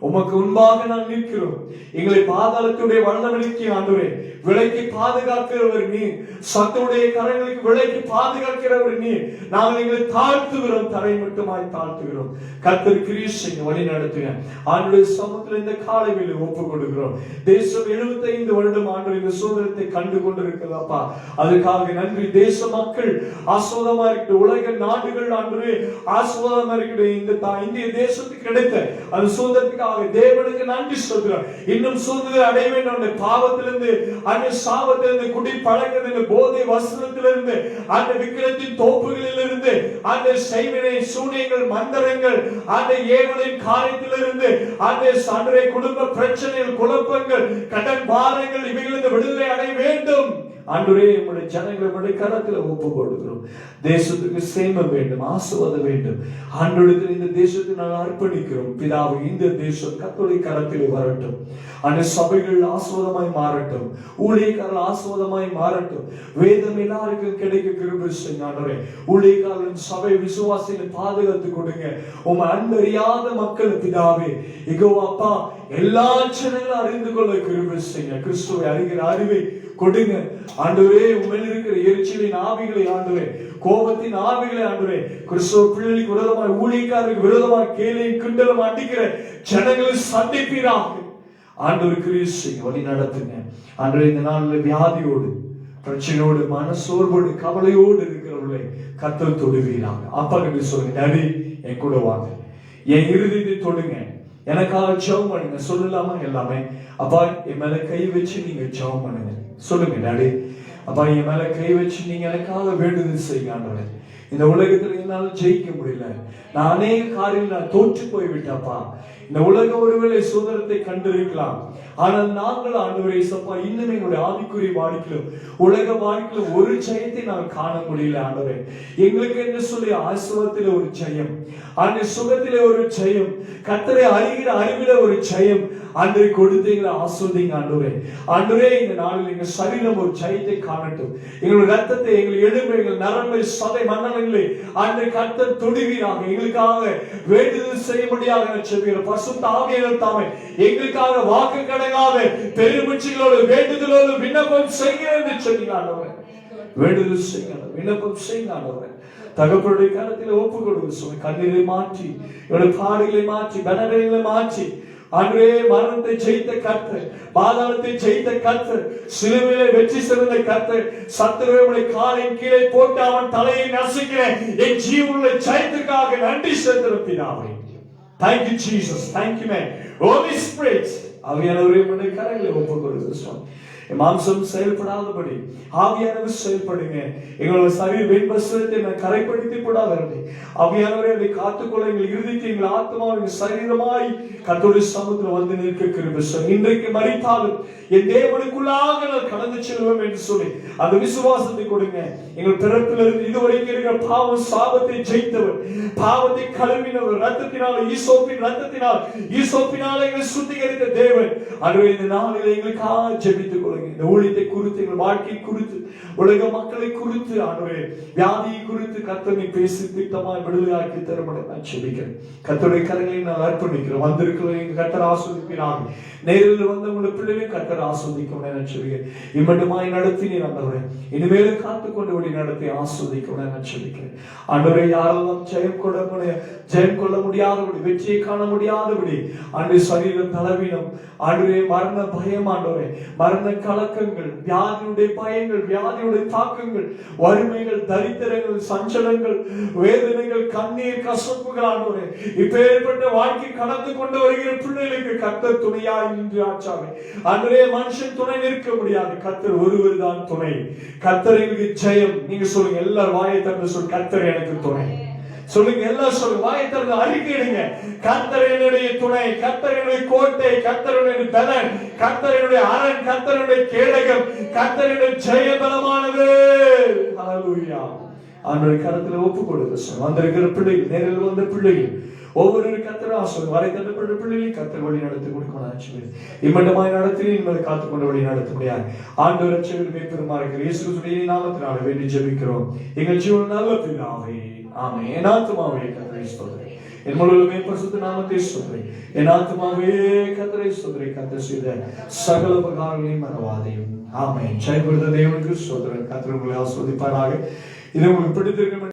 உமக்கு முன்பாக நான் நிற்கிறோம். எங்களை பாதாளத்துடைய வல்லவனுக்கு ஆண்டவரே விலைக்கு பாதுகாக்கிறவர் நீர். சத்துடைய கரங்களுக்கு விலைக்கு பாதுகாக்கிறவர் நீர். நாங்கள் எங்களை தாழ்த்துகிறோம், தரை மட்டுமாய் தாழ்த்துகிறோம். கர்த்தர் கிறிஸ்துவின் வழி நடத்துங்க. ஆண்டுடைய சமூகத்தில் இந்த காலை வேளை ஒப்புக் கொடுக்கிறோம். தேசம் 75 வருடம் ஆண்டு இந்த சூழலத்தை கண்டு கொண்டிருக்கிறதப்பா, அதுக்காக நன்றி. தேச மக்கள் ஆசீர்வாதமா இருக்கிற, உலக நாடுகள் ஆண்டு ஆசீர்வாதமா இருக்கிற இந்த இந்திய தேசத்துக்கு கிடைத்த அந்த சுதந்திரத்துக்காக தேவனுக்கு நன்றி சொல்கிறோம். இன்னும் சுதந்திரம் அடைய வேண்டும். அந்த பாவத்திலிருந்து, அந்த சாபத்திலிருந்து, குடி பழக்கத்திலிருந்து, போதை வஸ்திரத்திலிருந்து, அந்த விக்கிரத்தின் தோப்புகளிலிருந்து, அந்த செய்வினை சூனியங்கள் மந்திரங்கள், அந்த ஏவலின் காரியத்திலிருந்து, அந்த சண்டை குடும்ப பிரச்சனைகள், குழப்பங்கள், கடன் பாரங்கள், இவைகளிலிருந்து விடுதலை அடைய வேண்டும். ஆண்டவரே, உங்களுடைய ஜனங்களுடைய கரத்தில் ஒப்பு கொடுக்கிறோம். தேசத்துக்கு சேமம் வேண்டும், ஆசீர்வாதம் வேண்டும். ஆண்டவரிடத்தில் இந்த தேசத்தை நாங்கள் அர்ப்பணிக்கிறோம். பிதாவே, இந்த தேசம் கர்த்தருடைய கரத்தில் வரட்டும். அந்த சபைகள் ஆசீர்வாதமாய் மாறட்டும், ஊழியக்காரர்கள் ஆசீர்வாதமாய் மாறட்டும். வேதம் எல்லாருக்கும் கிடைக்க கிருபை செய்யுங்க ஆண்டவரே. ஊழியக்காரர்கள் சபை விசுவாசிகளை பாதுகாத்து கொடுங்க. உம் அன்பறியாத மக்கள் பிதாவே, இகோ அப்பா, எல்லா ஜனங்களும் அறிந்து கொள்ள கிருபை செய்யுங்க. கிறிஸ்துவை அறிகிற அறிவை கொடுங்க ஆண்டவரே. உண்மையில் இருக்கிற எரிச்சலின் ஆவிகளை ஆண்டவரே, கோபத்தின் ஆவிகளை ஆண்டவரே, கிறிஸ்துவ பிள்ளைகளுக்கு விரோதமாய், ஊழியக்காரருக்கு விரோதமாய் கேலியும் கிண்டலும் அடிக்கிற ஜனங்களை சந்திப்பீராக. ஆண்டவர் கிறிஸ்து வழி நடத்துங்க ஆண்டவரே. இந்த நாளில் வியாதியோடு, பிரச்சனையோடு, மனசோர்வோடு, கவலையோடு இருக்கிறவர்களை கர்த்தர் தொடுவீராங்க. அப்பா கிட்ட சொல்லுங்க, டாடி என் கூட வாங்க, என் இறுதியை தொடுங்க, எனக்காக ஜெபம் பண்ணுங்க. சொல்லலாமா எல்லாமே? அப்பா, என் மேல கை வச்சு நீங்க ஜெபம் பண்ணுங்க. சொல்லுங்க, டாடி அப்பா, என் மேல கை வச்சு நீங்க எனக்காக வேண்டுதல் செய்யுங்க ஆண்டவரே. இந்த உலகத்துல என்னால ஜெயிக்க முடியல, நான் அநேக காரியங்கள் நான் தோற்று போய்விட்டப்பா. இந்த உலகம் ஒருவேளை சுதந்திரத்தை கண்டிருக்கலாம், ஆனால் நாங்கள் ஆண்டவரே சப்பா இன்னும் எங்களுடைய ஆவிக்குரிய வாழ்க்கையிலும் உலக வாழ்க்கையிலும் ஒரு ஜெயத்தை நான் காண முடியல ஆண்டவரே. எங்களுக்கு என்ன சொல்லி ஆசீர்வாதத்திலே ஒரு ஜெயம், அந்த சுகத்திலே ஒரு ஜெயம், கர்த்தரை அறிகிற அறிவில ஒரு ஜெயம் ஆண்டவரே கொடுத்தீங்களா? ஆசீர்வதிங்க ஆண்டவரே. ஆண்டவரே, இந்த நாளில் எங்கள் சரீரம் ஒரு ஜெயத்தை காணட்டும். எங்களுடைய ரத்தத்தை, எங்கள் எலும்பு, எங்கள் நரம்பு, சதை மண்டலங்களை ஆண்டவரே கர்த்தர் தொடுவீராக. எங்களுக்காக வேண்டுதல் செய்யும்படியாக செபிக்கிற பரிசுத்த ஆவியானவர் தாமே எங்களுக்காக வாக்கு கடங்காத பெருமிச்சைகளோடு வேண்டுதலோடு விண்ணப்பம் செய்ய என்று சொன்னீங்க ஆண்டவரே. வேண்டுதல் செய்யுங்க, விண்ணப்பம் செய்யுங்க ஆண்டவரே. தகப்பனுடைய கரத்தில் ஒப்பு கொடுங்க. கண்ணீரை மாற்றி, என்னுடைய பாடுகளை மாற்றி, கனவைகளை மாற்றி, அன்றே மரணத்தை ஜெயித்த கர்த்தர், பாதாளத்தை ஜெயித்த கர்த்தர், சிலுவையிலே வெற்றி சிறந்த கர்த்தர், சத்துருவை காலின் கீழே போட்டு அவன் தலையை நசுக்கிற என் ஜீவனுடைய ஜெயத்துக்காக நன்றி செலுத்துகிறாவே. Thank you Jesus, thank you man. Holy Spirit, ஆவியானவரே உம்முடைய கரங்களில் ஒப்புக் கொடுக்கிறோம் சுவாமி. மாம்சம் செயல்படாதபடி ஆவியானவர் செயல்படுங்க. எங்களோட சரீர வெண்வஸ்திரத்தை நான் கரைப்படுத்தி போடாதபடி ஆவியானவரே அதை காத்துக்கொள்ள எங்கள் இறுதிக்கு, எங்கள் ஆத்மா, எங்கள் சரீரமாய் கர்த்தருடைய சமூகத்தில் வந்து நிற்க கிருபை செய்யுங்க. இன்றைக்கு மரித்தாலும் என் தேவனுக்குள்ளாக நான் கடந்து செல்வோம் என்று சொல்லி அந்த விசுவாசத்தை கொடுங்க. எங்கள் பிறப்பிலிருந்து இதுவரைக்கும் இருக்கிற பாவம் சாபத்தை ஜெயித்தவர், பாவத்தை கழுவினவர், ரத்தத்தினால் ஈசோப்பின் ரத்தத்தினால் ஈசோப்பினால் எங்களை சுத்திகரித்த தேவன். ஆண்டவரே, இந்த நாளில் எங்களுக்காக ஜெபித்துக் கொள்ளுங்க. இந்த ஊழியத்தை குறித்து, எங்கள் வாழ்க்கை குறித்து, உலக மக்களை குறித்து, ஆண்டவரே வியாதியை குறித்து கர்த்தரை பேசி திட்டமாய் விடுதலையாக்கி தரும்படி நான் ஜெபிக்கிறேன். கர்த்தருடைய கரங்களை நான் அர்ப்பணிக்கிறேன். வந்திருக்கிற எங்க கர்த்தர் ஆஸ்வதிக்கிறாங்க. நேரில் வந்த உங்களை பிள்ளைகளையும் கர்த்தர் ஆஸ்வதிக்க நான் ஜெபிக்கிறேன். இம்மட்டுமாய் நடத்தினேன் ஆண்டவரே, இனிமேலும் காத்துக்கொண்டு வழி நடத்தி ஆஸ்வதிக்க நான் ஜெபிக்கிறேன். ஆண்டவரே, யாரெல்லாம் ஜெயம் கொள்ள முடியாதபடி, வெற்றியை காண முடியாதபடி, ஆண்டு சரீர தளவீனம், ஆண்டவரே மரண பயம், ஆண்டவரே மரண கலக்கங்கள், வியாதியுடைய பயங்கள், வியாதியுடைய தாக்கங்கள், வறுமைகள், தரித்திரங்கள், சஞ்சலங்கள், வேதனைகள், கண்ணீர், கசப்புகள், ஆண்டவரே இப்பேற்பட்ட வாழ்க்கை கடந்து கொண்டு வருகிற பிள்ளைகளுக்கு கர்த்தர் துணையாய் நின்று ஆச்சாவே. ஆண்டவரே, மனுஷன் துணை நிற்க முடியாது, கர்த்தர் ஒருவர் தான் துணை. கர்த்தர் எங்களுக்கு ஜெயம். நீங்க சொல்லுங்க, எல்லாரும் வாயை திறந்து சொல்லு, கர்த்தர் எனக்கு துணை. சொல்லுங்க, எல்லாம் சொல்லுங்க, வாயை திறந்து அறிக்கையிடுங்க. கர்த்தர் என்னுடைய துணை, கர்த்தர் என்னுடைய கோட்டை, கர்த்தர் என்னுடைய பலன், கர்த்தர் என்னுடைய அரண், கர்த்தர் என்னுடைய கேடகம், கர்த்தர் என்னுடைய ஜெய பலமானது. ஹல்லேலூயா. ஆண்டவருடைய கரத்துல ஒப்பு கொடுங்க. வந்திருக்கிற பிள்ளைகள், நேரில் வந்த பிள்ளைகள் ஒவ்வொரு கர்த்தர் ஆசீர்வாதம் வரை தந்தப்பட்ட பிள்ளைகளை கர்த்தர் வழி நடத்தி கொடுக்கணும். இம்மட்டமாய் நடத்தி இனிமேல் காத்துக்கொண்டு வழி நடத்த முடியாது. ஆண்டவர் ரட்சகருமே பெருமா இருக்கிற இயேசுவின் நாமத்தினால வேண்டி ஜெபிக்கிறோம் எங்கள் ஜீவன் நல்ல பிதாவே, ஆமென். என் ஆத்துமாவே கர்த்தரை ஸ்தோத்திரி, என் முழுவதுமே பரிசுத்த நாமத்தை ஸ்தோத்திரி. என் ஆத்துமாவே கர்த்தரை ஸ்தோத்திரி. கர்த்தர் செய்த சகல உபகாரங்களையும் மறவாதேயும். ஆமென். ஜெயப்படுத்த தேவனுக்கு ஸ்தோத்திரம். கர்த்தர் உங்களை ஆசீர்வதிப்பாராக. இது உங்களுக்கு பிடித்திருக்கும்.